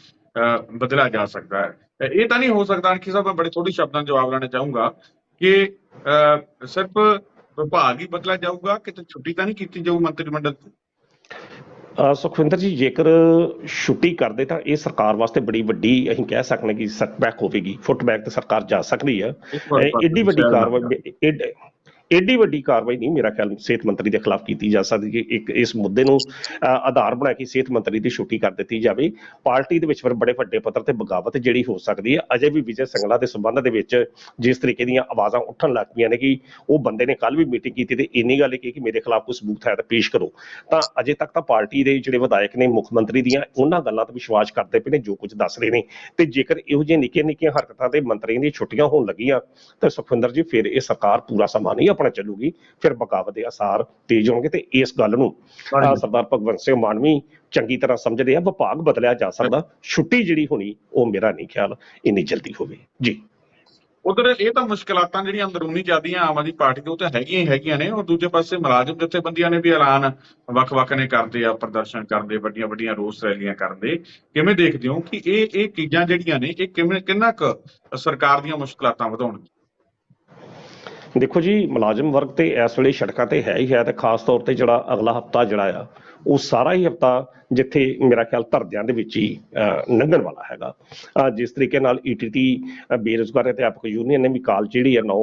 ਬਦਲਿਆ ਜਾ ਸਕਦਾ ਹੈ। ਇਹ ਤਾਂ ਨਹੀਂ ਹੋ ਸਕਦਾ ਅੰਕਿਤ ਸਾਹਿਬ, ਮੈਂ ਬੜੇ ਥੋੜੇ ਸ਼ਬਦਾਂ ਚ ਜਵਾਬ ਲੈਣਾ ਚਾਹੂੰਗਾ ਕਿ ਸਿਰਫ ਵਿਭਾਗ ਹੀ ਬਦਲਿਆ ਜਾਊਗਾ, ਕਿਤੇ ਛੁੱਟੀ ਤਾਂ ਨਹੀਂ ਕੀਤੀ ਜਾਊ ਮੰਤਰੀ ਮੰਡਲ ਤੋਂ? ਸੁਖਵਿੰਦਰ ਜੀ, ਜੇਕਰ ਛੁੱਟੀ ਕਰਦੇ ਤਾਂ ਇਹ ਸਰਕਾਰ ਵਾਸਤੇ ਬੜੀ ਵੱਡੀ ਅਸੀਂ ਕਹਿ ਸਕਦੇ ਕਿ ਸੈਟਬੈਕ ਹੋਵੇਗੀ। ਫੁੱਟਬੈਕ ਤੇ ਸਰਕਾਰ ਜਾ ਸਕਦੀ ਹੈ। ਏਡੀ ਵੱਡੀ ਕਾਰਵਾਈ ਨਹੀਂ ਮੇਰਾ ਖਿਆਲ ਸਿਹਤ ਮੰਤਰੀ ਦੇ ਖਿਲਾਫ ਕੀਤੀ ਜਾ ਸਕਦੀ ਕਿ ਇੱਕ ਇਸ ਮੁੱਦੇ ਨੂੰ ਆਧਾਰ ਬਣਾ ਕੇ ਸਿਹਤ ਮੰਤਰੀ ਦੀ ਛੁੱਟੀ ਕਰ ਦਿੱਤੀ ਜਾਵੇ। ਪਾਰਟੀ ਦੇ ਵਿੱਚ ਫਿਰ ਬੜੇ ਵੱਡੇ ਪੱਧਰ ਤੇ ਬਗਾਵਤ ਜਿਹੜੀ ਹੋ ਸਕਦੀ ਹੈ। ਅਜੇ ਵੀ ਵਿਜੇ ਸਿੰਗਲਾ ਦੇ ਸੰਬੰਧ ਦੇ ਵਿੱਚ ਜਿਸ ਤਰੀਕੇ ਦੀਆਂ ਆਵਾਜ਼ਾਂ ਉੱਠਣ ਲੱਗ ਪਈਆਂ ਨੇ ਕਿ ਉਹ ਬੰਦੇ ਨੇ ਕੱਲ ਵੀ ਮੀਟਿੰਗ ਕੀਤੀ ਤੇ ਇੰਨੀ ਗੱਲ ਕਹੀ ਕਿ ਮੇਰੇ ਖਿਲਾਫ ਕੋਈ ਸਬੂਤ ਹੈ ਤਾਂ ਪੇਸ਼ ਕਰੋ, ਤਾਂ ਅਜੇ ਤੱਕ ਤਾਂ ਪਾਰਟੀ ਦੇ ਜਿਹੜੇ ਵਿਧਾਇਕ ਨੇ ਮੁੱਖ ਮੰਤਰੀ ਦੀਆਂ ਉਹਨਾਂ ਗੱਲਾਂ ਤੇ ਵਿਸ਼ਵਾਸ ਕਰਦੇ ਪਏ ਨੇ ਜੋ ਕੁਝ ਦੱਸ ਰਹੇ ਨੇ। ਤੇ ਜੇਕਰ ਇਹੋ ਜਿਹੀਆਂ ਨਿੱਕੀਆਂ ਹਰਕਤਾਂ ਤੇ ਮੰਤਰੀਆਂ ਦੀਆਂ ਛੁੱਟੀਆਂ ਹੋਣ ਲੱਗੀਆਂ ਤਾਂ ਸੁਖਵਿੰਦਰ ਜੀ ਫਿਰ ਇਹ ਸਰਕਾਰ ਪੂਰਾ ਸਮਾਂ ਨਹੀਂ ਆਪਣਾ ਚੱਲੂਗੀ, ਫਿਰ ਬਗਾਵਤ ਦੇ ਅਸਾਰ ਤੇਜ਼ ਹੋਣਗੇ। ਤੇ ਇਸ ਗੱਲ ਨੂੰ ਸਰਦਾਰ ਭਗਵੰਤ ਸਿੰਘ ਮਾਨ ਵੀ ਚੰਗੀ ਤਰ੍ਹਾਂ ਸਮਝਦੇ ਆ। ਵਿਭਾਗ ਬਦਲਿਆ ਜਾ ਸਕਦਾ, ਛੁੱਟੀ ਜਿਹੜੀ ਹੋਣੀ ਉਹ ਮੇਰਾ ਨਹੀਂ ਖਿਆਲ ਇੰਨੀ ਜਲਦੀ ਹੋਵੇ ਜੀ। ਉਧਰ ਇਹ ਤਾਂ ਮੁਸ਼ਕਲਾਤਾਂ ਜਿਹੜੀਆਂ ਅੰਦਰੂਨੀ ਚੱਲਦੀਆਂ ਆਮ ਆਦਮੀ ਪਾਰਟੀ ਦੇ ਉਹ ਤਾਂ ਹੈਗੀਆਂ ਹੀ ਹੈਗੀਆਂ ਨੇ, ਔਰ ਦੂਜੇ ਪਾਸੇ ਮੁਲਾਜ਼ਮ ਜਥੇਬੰਦੀਆਂ ਨੇ ਵੀ ਐਲਾਨ ਵੱਖ-ਵੱਖ ਨੇ ਕਰਦੇ ਆ, ਪ੍ਰਦਰਸ਼ਨ ਕਰਦੇ, ਵੱਡੀਆਂ-ਵੱਡੀਆਂ ਰੋਸ ਰੈਲੀਆਂ ਕਰਦੇ। ਕਿਵੇਂ ਦੇਖਦੇ ਹੋ ਕਿ ਇਹ ਚੀਜ਼ਾਂ ਜਿਹੜੀਆਂ ਨੇ ਇਹ ਕਿੰਨਾ ਕੁ ਸਰਕਾਰ ਦੀਆਂ ਮੁਸ਼ਕਲਾਤਾਂ ਵਧਾਉਣਗੀਆਂ? ਦੇਖੋ ਜੀ, ਮੁਲਾਜ਼ਮ ਵਰਗ ਤੇ ਇਸ ਵੇਲੇ ਸੜਕਾਂ ਤੇ ਹੈ ਹੀ ਹੈ, ਤੇ ਖਾਸ ਤੌਰ ਤੇ ਜਿਹੜਾ ਅਗਲਾ ਹਫਤਾ ਜਿਹੜਾ ਆ ਉਹ ਸਾਰਾ ਹੀ ਹਫਤਾ ਜਿੱਥੇ ਮੇਰਾ ਖਿਆਲ ਧਰਦਿਆਂ ਦੇ ਵਿੱਚ ਹੀ ਲੰਘਣ ਵਾਲਾ ਹੈਗਾ। ਜਿਸ ਤਰੀਕੇ ਨਾਲ ਈਟੀਟੀ ਬੇਰੁਜ਼ਗਾਰ ਅਧਿਆਪਕ ਯੂਨੀਅਨ ਨੇ ਵੀ ਕਾਲ ਜਿਹੜੀ ਹੈ 9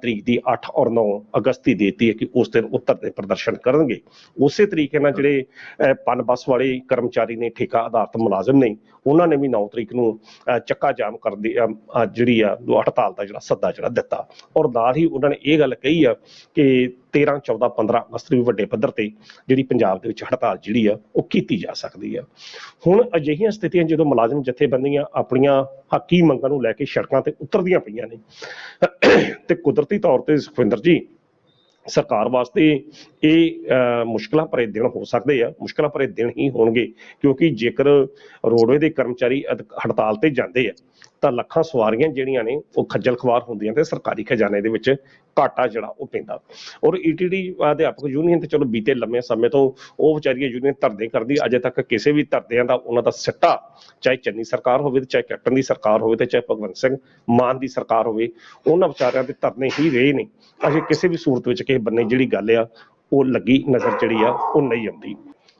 ਤਰੀਕ ਦੀ 8 ਔਰ 9 ਅਗਸਤ ਦੀ ਦੇਤੀ ਹੈ ਕਿ ਉਸ ਦਿਨ ਉਹ ਧਰਨੇ ਪ੍ਰਦਰਸ਼ਨ ਕਰਨਗੇ। ਉਸੇ ਤਰੀਕੇ ਨਾਲ ਜਿਹੜੇ ਪਨ ਬੱਸ ਵਾਲੇ ਕਰਮਚਾਰੀ ਨੇ, ਠੇਕਾ ਆਧਾਰਿਤ ਮੁਲਾਜ਼ਮ ਨੇ, ਉਹਨਾਂ ਨੇ ਵੀ 9 ਤਰੀਕ ਨੂੰ ਚੱਕਾ ਜਾਮ ਕਰਨ ਦੀ ਜਿਹੜੀ ਆ ਹੜਤਾਲ ਦਾ ਜਿਹੜਾ ਸੱਦਾ ਜਿਹੜਾ ਦਿੱਤਾ, ਔਰ ਨਾਲ ਹੀ ਉਹਨਾਂ ਨੇ ਇਹ ਗੱਲ ਕਹੀ ਆ ਕਿ 13, 14, 15 ਅਗਸਤ ਨੂੰ ਵੱਡੇ ਪੱਧਰ ਤੇ ਜਿਹੜੀ ਪੰਜਾਬ ਦੇ ਵਿੱਚ ਹੜਤਾਲ ਜਿਹੜੀ ਆ ਉਹ ਕੀਤੀ ਜਾ ਸਕਦੀ ਆ। ਹੁਣ ਅਜਿਹੀਆਂ ਸਥਿਤੀਆਂ ਜਦੋਂ ਮੁਲਾਜ਼ਮ ਜਥੇਬੰਦੀਆਂ ਆਪਣੀਆਂ ਹੱਕੀ ਮੰਗਾਂ ਨੂੰ ਲੈ ਕੇ ਸੜਕਾਂ ਤੇ ਉਤਰਦੀਆਂ ਪਈਆਂ ਨੇ ਤੇ ਕੁਦਰਤੀ ਤੌਰ ਤੇ ਸੁਖਵਿੰਦਰ ਜੀ ਸਰਕਾਰ ਵਾਸਤੇ ਇਹ ਮੁਸ਼ਕਲਾਂ ਭਰੇ ਦਿਨ ਹੋ ਸਕਦੇ ਆ, ਮੁਸ਼ਕਲਾਂ ਭਰੇ ਦਿਨ ਹੀ ਹੋਣਗੇ, ਕਿਉਂਕਿ ਜੇਕਰ ਰੋਡਵੇ ਦੇ ਕਰਮਚਾਰੀ ਹੜਤਾਲ ਤੇ ਜਾਂਦੇ ਆ ਤਾਂ ਲੱਖਾਂ ਸਵਾਰੀਆਂ ਜਿਹੜੀਆਂ ਨੇ ਉਹ ਖੱਜਲ ਖਵਾਰ ਹੁੰਦੀਆਂ ਤੇ ਸਰਕਾਰੀ ਖਜ਼ਾਨੇ ਦੇ ਵਿੱਚ ਘਾਟਾ ਜਿਹੜਾ ਉਹ ਪੈਂਦਾ। ਔਰ ਈਟੀਡੀ ਅਧਿਆਪਕ ਯੂਨੀਅਨ ਤੇ ਚਲੋ ਬੀਤੇ ਲੰਮੇ ਸਮੇਂ ਤੋਂ ਉਹ ਵਿਚਾਰੀ ਯੂਨੀਅਨ ਧਰਨੇ ਕਰਦੀ, ਅਜੇ ਤੱਕ ਕਿਸੇ ਵੀ ਧਰਨਿਆਂ ਦਾ ਉਹਨਾਂ ਦਾ ਸਿੱਟਾ, ਚਾਹੇ ਚੰਨੀ ਸਰਕਾਰ ਹੋਵੇ, ਚਾਹੇ ਕੈਪਟਨ ਦੀ ਸਰਕਾਰ ਹੋਵੇ, ਤੇ ਚਾਹੇ ਭਗਵੰਤ ਸਿੰਘ ਮਾਨ ਦੀ ਸਰਕਾਰ ਹੋਵੇ, ਉਹਨਾਂ ਵਿਚਾਰਿਆਂ ਦੇ ਧਰਨੇ ਹੀ ਰਹੇ ਨੇ। ਅਜੇ ਕਿਸੇ ਵੀ ਸੂਰਤ ਵਿੱਚ ਕਿਸੇ ਬੰਨੇ ਜਿਹੜੀ ਗੱਲ ਆ ਉਹ ਲੱਗੀ ਨਜ਼ਰ ਜਿਹੜੀ ਆ ਉਹ ਨਹੀਂ ਆਉਂਦੀ।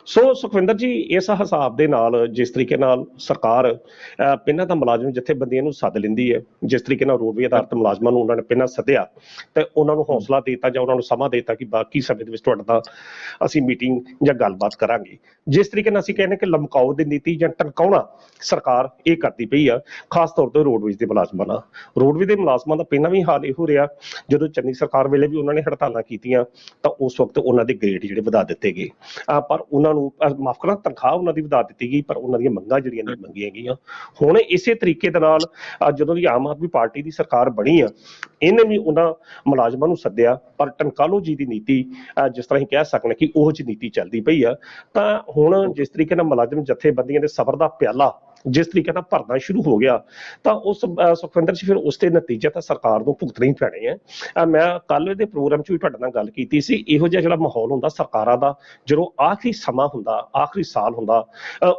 ਸੋ ਸੁਖਵਿੰਦਰ ਜੀ, ਇਸ ਹਿਸਾਬ ਦੇ ਨਾਲ ਜਿਸ ਤਰੀਕੇ ਨਾਲ ਸਰਕਾਰ ਪਹਿਲਾਂ ਤਾਂ ਮੁਲਾਜ਼ਮ ਜਥੇਬੰਦੀਆਂ ਨੂੰ ਸੱਦ ਲੈਂਦੀ ਹੈ, ਜਿਸ ਤਰੀਕੇ ਨਾਲ ਰੋਡਵੇ ਆਧਾਰਿਤ ਮੁਲਾਜ਼ਮਾਂ ਨੂੰ ਉਹਨਾਂ ਨੇ ਪਹਿਲਾਂ ਸੱਦਿਆ ਤੇ ਉਹਨਾਂ ਨੂੰ ਹੌਸਲਾ ਦੇ ਦਿੱਤਾ ਜਾਂ ਉਹਨਾਂ ਨੂੰ ਸਮਾਂ ਦੇ ਦਿੱਤਾ ਕਿ ਬਾਕੀ ਸਮੇਂ ਦੇ ਵਿੱਚ ਤੁਹਾਡੇ ਨਾਲ ਅਸੀਂ ਮੀਟਿੰਗ ਜਾਂ ਗੱਲਬਾਤ ਕਰਾਂਗੇ। ਜਿਸ ਤਰੀਕੇ ਨਾਲ ਅਸੀਂ ਕਹਿੰਦੇ ਕਿ ਲਮਕਾਓ ਦੀ ਨੀਤੀ ਜਾਂ ਟੰਕਾਉਣਾ ਸਰਕਾਰ ਇਹ ਕਰਦੀ ਪਈ ਆ, ਖਾਸ ਤੌਰ ਤੇ ਰੋਡਵੇਜ਼ ਦੇ ਮੁਲਾਜ਼ਮਾਂ ਨਾਲ। ਰੋਡਵੇ ਦੇ ਮੁਲਾਜ਼ਮਾਂ ਦਾ ਪਹਿਲਾਂ ਵੀ ਹਾਲ ਇਹੋ ਰਿਹਾ, ਜਦੋਂ ਚੰਨੀ ਸਰਕਾਰ ਵੇਲੇ ਵੀ ਉਹਨਾਂ ਨੇ ਹੜਤਾਲਾਂ ਕੀਤੀਆਂ ਤਾਂ ਉਸ ਵਕਤ ਉਹਨਾਂ ਦੇ ਗ੍ਰੇਡ ਜਿਹੜੇ ਵਧਾ ਦਿੱਤੇ ਗਏ, ਪਰ ਉਹਨਾਂ ਨੂੰ ਮਾਫ ਕਰਨਾ ਤਨਖਾਹ ਉਹਨਾਂ ਦੀ ਵਧਾ ਦਿੱਤੀ ਗਈ, ਪਰ ਉਹਨਾਂ ਦੀਆਂ ਮੰਗਾਂ ਜਿਹੜੀਆਂ ਨਹੀਂ ਮੰਗੀਆਂ ਗਈਆਂ। ਹੁਣ ਇਸੇ ਤਰੀਕੇ ਦੇ ਨਾਲ ਜਦੋਂ ਦੀ ਆਮ ਆਦਮੀ ਪਾਰਟੀ ਦੀ ਸਰਕਾਰ ਬਣੀ ਆ, ਇਹਨੇ ਵੀ ਉਹਨਾਂ ਮੁਲਾਜ਼ਮਾਂ ਨੂੰ ਸੱਦਿਆ, ਪਰ ਟੰਕਾਲੋ ਜੀ ਦੀ ਨੀਤੀ ਜਿਸ ਤਰ੍ਹਾਂ ਅਸੀਂ ਕਹਿ ਸਕਦੇ ਕਿ ਉਹ ਜਿਹੀ ਨੀਤੀ ਚੱਲਦੀ ਪਈ ਆ। ਤਾਂ ਹੁਣ ਜਿਸ ਤਰੀਕੇ ਨਾਲ ਮੁਲਾਜ਼ਮ ਜਥੇਬੰਦੀਆਂ ਦੇ ਸਬਰ ਦਾ ਪਿਆਲਾ ਜਿਸ ਤਰੀਕੇ ਨਾਲ ਭਰਨਾ ਸ਼ੁਰੂ ਹੋ ਗਿਆ, ਤਾਂ ਉਸ ਸੁਖਵਿੰਦਰ ਜੀ ਫਿਰ ਉਸ ਦੇ ਨਤੀਜੇ ਤਾਂ ਸਰਕਾਰ ਨੂੰ ਭੁਗਤਣੇ ਹੀ ਪੈਣੇ ਆ। ਮੈਂ ਕੱਲ ਦੇ ਪ੍ਰੋਗਰਾਮ 'ਚ ਵੀ ਤੁਹਾਡੇ ਨਾਲ ਗੱਲ ਕੀਤੀ ਸੀ, ਇਹੋ ਜਿਹਾ ਜਿਹੜਾ ਮਾਹੌਲ ਹੁੰਦਾ ਸਰਕਾਰਾਂ ਦਾ, ਜਦੋਂ ਆਖਰੀ ਸਮਾਂ ਹੁੰਦਾ, ਆਖਰੀ ਸਾਲ ਹੁੰਦਾ,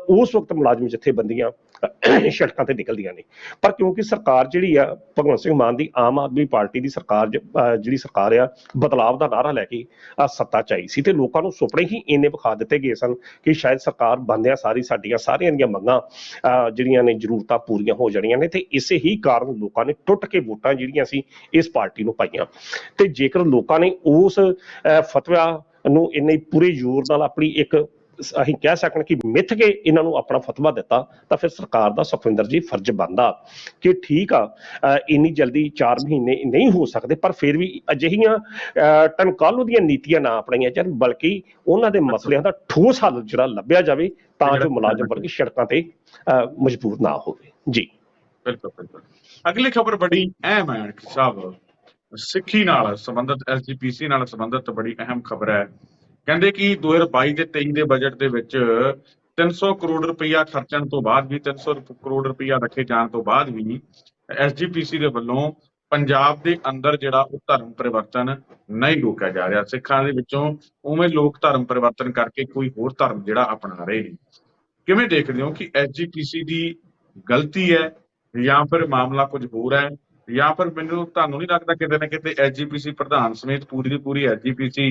ਉਸ ਵਕਤ ਮੁਲਾਜ਼ਮ ਜਥੇਬੰਦੀਆਂ ਸੜਕਾਂ ਤੇ ਨਿਕਲਦੀਆਂ ਨੇ। ਪਰ ਕਿਉਂਕਿ ਸਰਕਾਰ ਜਿਹੜੀ ਆ ਭਗਵੰਤ ਸਿੰਘ ਮਾਨ ਦੀ ਆਮ ਆਦਮੀ ਪਾਰਟੀ ਦੀ ਸਰਕਾਰ, ਜਿਹੜੀ ਸਰਕਾਰ ਆ, ਬਦਲਾਵ ਦਾ ਨਾਅਰਾ ਲੈ ਕੇ ਸੱਤਾ 'ਚ ਆਈ ਸੀ ਤੇ ਲੋਕਾਂ ਨੂੰ ਸੁਪਨੇ ਹੀ ਇੰਨੇ ਵਿਖਾ ਦਿੱਤੇ ਗਏ ਸਨ ਕਿ ਸ਼ਾਇਦ ਸਰਕਾਰ ਬਣਦਿਆਂ ਸਾਰੀ ਸਾਡੀਆਂ ਸਾਰਿਆਂ ਦੀਆਂ ਮੰਗਾਂ ਜਿਹੜੀਆਂ ਨੇ ਜ਼ਰੂਰਤਾਂ ਪੂਰੀਆਂ ਹੋ ਜਾਣੀਆਂ ਨੇ, ਤੇ ਇਸੇ ਹੀ ਕਾਰਨ ਲੋਕਾਂ ਨੇ ਟੁੱਟ ਕੇ ਵੋਟਾਂ ਜਿਹੜੀਆਂ ਸੀ ਇਸ ਪਾਰਟੀ ਨੂੰ ਪਾਈਆਂ। ਤੇ ਜੇਕਰ ਲੋਕਾਂ ਨੇ ਉਸ ਫਤਵਾ ਨੂੰ ਇੰਨੇ ਪੂਰੇ ਜ਼ੋਰ ਨਾਲ ਆਪਣੀ ਇੱਕ ਅਸੀਂ ਕਹਿ ਸਕਦੇ ਕਿ ਮਿੱਥ ਕੇ ਇਹਨਾਂ ਨੂੰ ਆਪਣਾ ਫਤਵਾ ਦਿੱਤਾ, ਤਾਂ ਫਿਰ ਸਰਕਾਰ ਦਾ ਸੁਖਵਿੰਦਰ ਜੀ ਫਰਜ਼ ਬਣਦਾ ਕਿ ਠੀਕ ਆ, ਇੰਨੀ ਜਲਦੀ 4 ਮਹੀਨੇ ਨਹੀਂ ਹੋ ਸਕਦੇ, ਪਰ ਫਿਰ ਵੀ ਅਜਿਹੀਆਂ ਟਨਕਾਲੂ ਦੀਆਂ ਨੀਤੀਆਂ ਨਾ ਅਪਣਾਈਆਂ ਜਾਣ, ਬਲਕਿ ਉਹਨਾਂ ਦੇ ਮਸਲਿਆਂ ਦਾ ਠੋਸ ਹੱਲ ਜਿਹੜਾ ਲੱਭਿਆ ਜਾਵੇ ਤਾਂ ਜੋ ਮੁਲਾਜ਼ਮ ਵਰਗ ਸੜਕਾਂ ਤੇ ਮਜਬੂਰ ਨਾ ਹੋਵੇ। ਜੀ ਬਿਲਕੁਲ ਬਿਲਕੁਲ। ਅਗਲੀ ਖਬਰ ਬੜੀ ਅਹਿਮ ਹੈ ਸਾਹਿਬ, ਸਿੱਖੀ ਨਾਲ ਸੰਬੰਧਿਤ, ਐਸਜੀਪੀਸੀ ਨਾਲ ਸੰਬੰਧਿਤ ਬੜੀ ਅਹਿਮ ਖਬਰ ਹੈ। ਕਹਿੰਦੇ ਕਿ 2022 ਤੇ 23 ਦੇ ਬਜਟ ਦੇ ਵਿੱਚ 300 ਕਰੋੜ ਰੁਪਇਆ ਖਰਚਣ ਤੋਂ ਬਾਅਦ ਵੀ, 300 ਕਰੋੜ ਰੁਪਇਆ ਰੱਖੇ ਜਾਣ ਤੋਂ ਬਾਅਦ ਵੀ ਐਸਜੀਪੀਸੀ ਦੇ ਵੱਲੋਂ ਪੰਜਾਬ ਦੇ ਅੰਦਰ ਜਿਹੜਾ ਉਹ ਧਰਮ ਪਰਿਵਰਤਨ ਨਹੀਂ ਰੋਕਿਆ ਜਾ ਰਿਹਾ। ਸਿੱਖਾਂ ਦੇ ਵਿੱਚੋਂ ਉਵੇਂ ਲੋਕ ਧਰਮ ਪਰਿਵਰਤਨ ਕਰਕੇ ਕੋਈ ਹੋਰ ਧਰਮ ਜਿਹੜਾ ਅਪਣਾ ਰਹੇ ਨੇ। ਕਿਵੇਂ ਦੇਖਦੇ ਹੋ ਕਿ ਐਸਜੀਪੀਸੀ ਦੀ ਗਲਤੀ ਹੈ ਜਾਂ ਫਿਰ ਮਾਮਲਾ ਕੁਝ ਹੋਰ ਹੈ, ਜਾਂ ਫਿਰ ਤੁਹਾਨੂੰ ਨਹੀਂ ਲੱਗਦਾ ਕਿਤੇ ਨਾ ਕਿਤੇ ਐਸਜੀਪੀਸੀ ਪ੍ਰਧਾਨ ਸਮੇਤ ਪੂਰੀ ਦੀ ਪੂਰੀ ਐਸਜੀਪੀਸੀ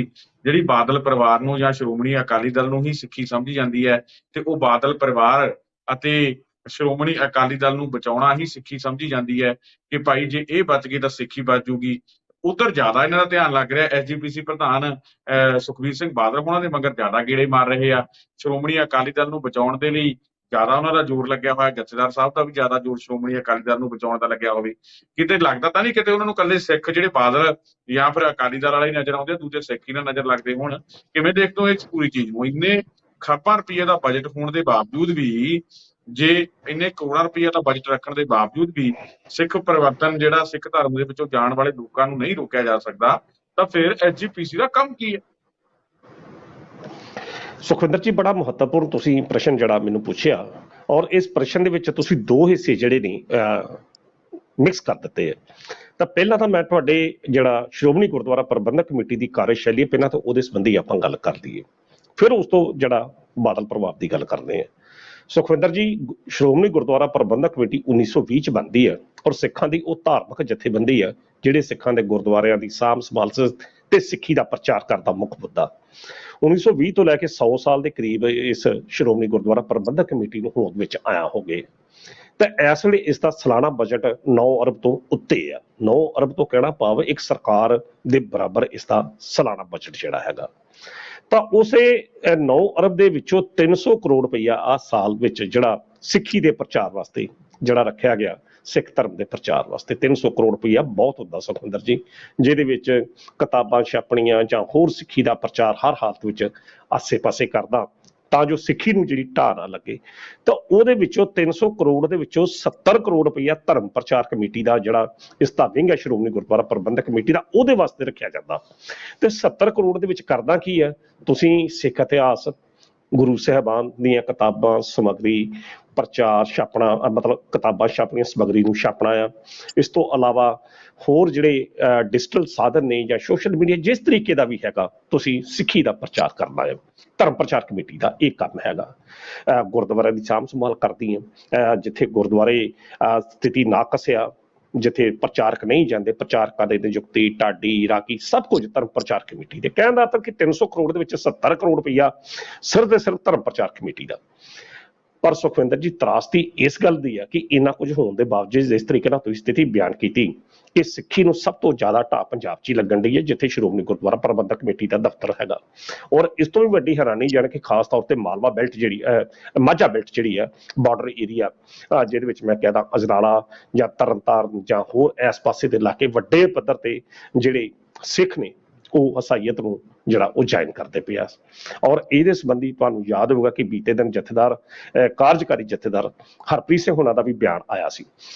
ਜਿਹੜੀ ਬਾਦਲ ਪਰਿਵਾਰ ਨੂੰ ਜਾਂ ਸ਼੍ਰੋਮਣੀ ਅਕਾਲੀ ਦਲ ਨੂੰ ਹੀ ਸਿੱਖੀ ਸਮਝੀ ਜਾਂਦੀ ਹੈ, ਤੇ ਉਹ ਬਾਦਲ ਪਰਿਵਾਰ ਅਤੇ ਸ਼੍ਰੋਮਣੀ ਅਕਾਲੀ ਦਲ ਨੂੰ ਬਚਾਉਣਾ ਹੀ ਸਿੱਖੀ ਸਮਝੀ ਜਾਂਦੀ ਹੈ ਕਿ ਭਾਈ ਜੇ ਇਹ ਬਚ ਗਏ ਤਾਂ ਸਿੱਖੀ ਬਚ ਜੂਗੀ। ਉਧਰ ਜ਼ਿਆਦਾ ਇਹਨਾਂ ਦਾ ਧਿਆਨ ਲੱਗ ਰਿਹਾ, ਐਸਜੀਪੀਸੀ ਪ੍ਰਧਾਨ ਸੁਖਬੀਰ ਸਿੰਘ ਬਾਦਲ ਉਹਨਾਂ ਦੇ ਮਗਰ ਜ਼ਿਆਦਾ ਗੇੜੇ ਮਾਰ ਰਹੇ ਆ। ਸ਼੍ਰੋਮਣੀ ਅਕਾਲੀ ਦਲ ਨੂੰ ਬਚਾਉਣ ਦੇ ਲਈ ਜ਼ਿਆਦਾ ਉਹਨਾਂ ਦਾ ਜ਼ੋਰ ਲੱਗਿਆ ਹੋਇਆ, ਜਥੇਦਾਰ ਸਾਹਿਬ ਦਾ ਵੀ ਜ਼ਿਆਦਾ ਜ਼ੋਰ ਸ਼੍ਰੋਮਣੀ ਅਕਾਲੀ ਦਲ ਨੂੰ ਬਚਾਉਣ ਦਾ ਲੱਗਿਆ ਹੋਵੇ। ਕਿਤੇ ਲੱਗਦਾ ਤਾਂ ਨਹੀਂ ਕਿਤੇ ਉਹਨਾਂ ਨੂੰ ਇਕੱਲੇ ਸਿੱਖ ਜਿਹੜੇ ਬਾਦਲ ਜਾਂ ਫਿਰ ਅਕਾਲੀ ਦਲ ਵਾਲੇ ਨਜ਼ਰ ਆਉਂਦੇ, ਦੂਜੇ ਸਿੱਖ ਹੀ ਨਾ ਨਜ਼ਰ ਲੱਗਦੇ ਹੋਣ? ਕਿਵੇਂ ਦੇਖਦੇ ਹੋ ਇਸ ਪੂਰੀ ਚੀਜ਼ ਨੂੰ? ਇੰਨੇ ਖਰਬਾਂ ਰੁਪਈਏ ਦਾ ਬਜਟ ਹੋਣ ਦੇ ਬਾਵਜੂਦ ਵੀ, ਜੇ ਇੰਨੇ ਕਰੋੜਾਂ ਰੁਪਈਆ ਦਾ ਬਜਟ ਰੱਖਣ ਦੇ ਬਾਵਜੂਦ ਵੀ ਸਿੱਖ ਪਰਿਵਰਤਨ ਜਿਹੜਾ ਸਿੱਖ ਧਰਮ ਦੇ ਵਿੱਚੋਂ ਜਾਣ ਵਾਲੇ ਲੋਕਾਂ ਨੂੰ ਨਹੀਂ ਰੋਕਿਆ ਜਾ ਸਕਦਾ, ਤਾਂ ਫਿਰ ਐਸਜੀਪੀਸੀ ਦਾ ਕੰਮ ਕੀ ਹੈ? ਸੁਖਵਿੰਦਰ ਜੀ, ਬੜਾ ਮਹੱਤਵਪੂਰਨ ਤੁਸੀਂ ਪ੍ਰਸ਼ਨ ਜਿਹੜਾ ਮੈਨੂੰ ਪੁੱਛਿਆ, ਔਰ ਇਸ ਪ੍ਰਸ਼ਨ ਦੇ ਵਿੱਚ ਤੁਸੀਂ ਦੋ ਹਿੱਸੇ ਜਿਹੜੇ ਨੇ ਮਿਕਸ ਕਰ ਦਿੱਤੇ ਹੈ। ਤਾਂ ਪਹਿਲਾਂ ਤਾਂ ਮੈਂ ਤੁਹਾਡੇ ਜਿਹੜਾ ਸ਼੍ਰੋਮਣੀ ਗੁਰਦੁਆਰਾ ਪ੍ਰਬੰਧਕ ਕਮੇਟੀ ਦੀ ਕਾਰਜਸ਼ੈਲੀ ਹੈ, ਪਹਿਲਾਂ ਤਾਂ ਉਹਦੇ ਸੰਬੰਧੀ ਆਪਾਂ ਗੱਲ ਕਰ ਲਈਏ, ਫਿਰ ਉਸ ਤੋਂ ਜਿਹੜਾ ਬਾਦਲ ਪ੍ਰਭਾਵ ਦੀ ਗੱਲ ਕਰਦੇ ਹਾਂ। ਸੁਖਵਿੰਦਰ ਜੀ, ਸ਼੍ਰੋਮਣੀ ਗੁਰਦੁਆਰਾ ਪ੍ਰਬੰਧਕ ਕਮੇਟੀ 1920 ਚ ਬਣਦੀ ਹੈ ਔਰ ਸਿੱਖਾਂ ਦੀ ਉਹ ਧਾਰਮਿਕ ਜਥੇਬੰਦੀ ਹੈ ਜਿਹੜੇ ਸਿੱਖਾਂ ਦੇ ਗੁਰਦੁਆਰਿਆਂ ਦੀ ਸਾਂਭ ਸੰਭਾਲ ਤੇ ਸਿੱਖੀ ਦਾ ਪ੍ਰਚਾਰ ਕਰਦਾ ਮੁੱਖ ਮੁੱਦਾ। 1920 ਤੋਂ ਲੈ ਕੇ 100 ਸਾਲ ਦੇ ਕਰੀਬ ਇਸ ਸ਼੍ਰੋਮਣੀ ਗੁਰਦੁਆਰਾ ਪ੍ਰਬੰਧਕ ਕਮੇਟੀ ਨੂੰ ਹੋਂਦ ਵਿੱਚ ਆਇਆ ਹੋ ਗਏ। ਤਾਂ ਇਸ ਵੇਲੇ ਇਸ ਦਾ ਸਾਲਾਨਾ ਬਜਟ 9 ਅਰਬ ਤੋਂ ਉੱਤੇ ਆ। 9 ਅਰਬ ਤੋਂ ਕਹਿਣਾ ਭਾਵ ਇੱਕ ਸਰਕਾਰ ਦੇ ਬਰਾਬਰ ਇਸ ਦਾ ਸਾਲਾਨਾ ਬਜਟ ਜਿਹੜਾ ਹੈਗਾ। ਤਾਂ ਉਸੇ 9 ਅਰਬ ਦੇ ਵਿੱਚੋਂ 300 ਕਰੋੜ ਰੁਪਈਆ ਆ ਸਾਲ ਵਿੱਚ ਜਿਹੜਾ ਸਿੱਖੀ ਦੇ ਪ੍ਰਚਾਰ ਵਾਸਤੇ ਜਿਹੜਾ ਰੱਖਿਆ ਗਿਆ, ਸਿੱਖ ਧਰਮ ਦੇ ਪ੍ਰਚਾਰ ਵਾਸਤੇ 300 ਕਰੋੜ ਰੁਪਈਆ ਬਹੁਤ ਹੁੰਦਾ ਸੁਖਵਿੰਦਰ ਜੀ, ਜਿਹਦੇ ਵਿੱਚ ਕਿਤਾਬਾਂ ਛਾਪਣੀਆਂ ਜਾਂ ਹੋਰ ਸਿੱਖੀ ਦਾ ਪ੍ਰਚਾਰ ਹਰ ਹਾਲਤ ਵਿੱਚ ਆਸੇ-ਪਾਸੇ ਕਰਦਾ ਤਾਂ ਜੋ ਸਿੱਖੀ ਨੂੰ ਜਿਹੜੀ ਢਾਹ ਨਾ ਲੱਗੇ। ਤਾਂ ਉਹਦੇ ਵਿੱਚੋਂ 300 ਕਰੋੜ ਦੇ ਵਿੱਚੋਂ 70 ਕਰੋੜ ਰੁਪਈਆ ਧਰਮ ਪ੍ਰਚਾਰ ਕਮੇਟੀ ਦਾ ਜਿਹੜਾ ਇਸ ਦਾ ਵਿੰਗ ਹੈ ਸ਼੍ਰੋਮਣੀ ਗੁਰਦੁਆਰਾ ਪ੍ਰਬੰਧਕ ਕਮੇਟੀ ਦਾ, ਉਹਦੇ ਵਾਸਤੇ ਰੱਖਿਆ ਜਾਂਦਾ। ਤੇ 70 ਕਰੋੜ ਦੇ ਵਿੱਚ ਕਰਦਾ ਕੀ ਹੈ, ਤੁਸੀਂ ਸਿੱਖ ਇਤਿਹਾਸ, ਗੁਰੂ ਸਾਹਿਬਾਨ ਦੀਆਂ ਕਿਤਾਬਾਂ, ਸਮੱਗਰੀ, ਪ੍ਰਚਾਰ ਛਾਪਣਾ, ਮਤਲਬ ਕਿਤਾਬਾਂ ਛਾਪਣੀਆਂ, ਸਮੱਗਰੀ ਨੂੰ ਛਾਪਣਾ ਆ। ਇਸ ਤੋਂ ਇਲਾਵਾ ਹੋਰ ਜਿਹੜੇ ਡਿਜੀਟਲ ਸਾਧਨ ਨੇ ਜਾਂ ਸੋਸ਼ਲ ਮੀਡੀਆ, ਜਿਸ ਤਰੀਕੇ ਦਾ ਵੀ ਹੈਗਾ, ਤੁਸੀਂ ਸਿੱਖੀ ਦਾ ਪ੍ਰਚਾਰ ਕਰਨਾ ਹੈ। ਧਰਮ ਪ੍ਰਚਾਰ ਕਮੇਟੀ ਦਾ ਇਹ ਕੰਮ ਹੈਗਾ। ਗੁਰਦੁਆਰਿਆਂ ਦੀ ਸਾਂਭ ਸੰਭਾਲ ਕਰਦੀ ਹੈ। ਜਿੱਥੇ ਗੁਰਦੁਆਰੇ ਸਥਿਤੀ ਨਾ ਕੱਸਿਆ, ਜਿੱਥੇ ਪ੍ਰਚਾਰਕ ਨਹੀਂ ਜਾਂਦੇ, ਪ੍ਰਚਾਰਕਾਂ ਦੀ ਨਿਯੁਕਤੀ, ਢਾਡੀ, ਰਾਗੀ, ਸਭ ਕੁਝ ਧਰਮ ਪ੍ਰਚਾਰ ਕਮੇਟੀ ਦੇ। ਕਹਿਣ ਦਾ ਅਰਥ ਕਿ 300 ਕਰੋੜ ਦੇ ਵਿੱਚ 70 ਕਰੋੜ ਰੁਪਈਆ ਸਿਰਫ ਤੇ ਸਿਰਫ ਧਰਮ ਪ੍ਰਚਾਰ ਕਮੇਟੀ ਦਾ। ਪਰ ਸੁਖਵਿੰਦਰ ਜੀ, ਤਰਾਸਦੀ ਇਸ ਗੱਲ ਦੀ ਆ ਕਿ ਇੰਨਾ ਕੁਝ ਹੋਣ ਦੇ ਬਾਵਜੂਦ ਜਿਸ ਤਰੀਕੇ ਨਾਲ ਤੁਸੀਂ ਸਥਿਤੀ ਬਿਆਨ ਕੀਤੀ ਕਿ ਸਿੱਖੀ ਨੂੰ ਸਭ ਤੋਂ ਜ਼ਿਆਦਾ ਢਾਹ ਪੰਜਾਬ 'ਚ ਹੀ ਲੱਗਣ ਡਈ ਹੈ, ਜਿੱਥੇ ਸ਼੍ਰੋਮਣੀ ਗੁਰਦੁਆਰਾ ਪ੍ਰਬੰਧਕ ਕਮੇਟੀ ਦਾ ਦਫ਼ਤਰ ਹੈਗਾ। ਔਰ ਇਸ ਤੋਂ ਵੀ ਵੱਡੀ ਹੈਰਾਨੀ ਜਾਣ ਕਿ ਖਾਸ ਤੌਰ ਤੇ ਮਾਲਵਾ ਬੈਲਟ ਜਿਹੜੀ ਮਾਝਾ ਬੈਲਟ ਜਿਹੜੀ ਹੈ, ਬਾਰਡਰ ਏਰੀਆ, ਜਿਹਦੇ ਵਿੱਚ ਮੈਂ ਕਹਿੰਦਾ ਅਜਨਾਲਾ ਜਾਂ ਤਰਨਤਾਰਨ ਜਾਂ ਹੋਰ ਇਸ ਪਾਸੇ ਦੇ ਇਲਾਕੇ ਵੱਡੇ ਪੱਧਰ ਤੇ ਜਿਹੜੇ ਸਿੱਖ ਨੇ ਉਹ ਹਸਾਈਅਤ ਨੂੰ ਜਿਹੜਾ ਉਹ ਜੁਆਇਨ ਕਰਦੇ ਪਿਆ। ਔਰ ਇਹਦੇ ਸੰਬੰਧੀ ਤੁਹਾਨੂੰ ਯਾਦ ਹੋਊਗਾ ਕਿ ਬੀਤੇ ਦਿਨ ਜਥੇਦਾਰ ਕਾਰਜਕਾਰੀ ਜਥੇਦਾਰ ਹਰਪ੍ਰੀਤ ਸਿੰਘ ਹੋਣਾ ਦਾ ਵੀ ਬਿਆਨ ਆਇਆ ਸੀ।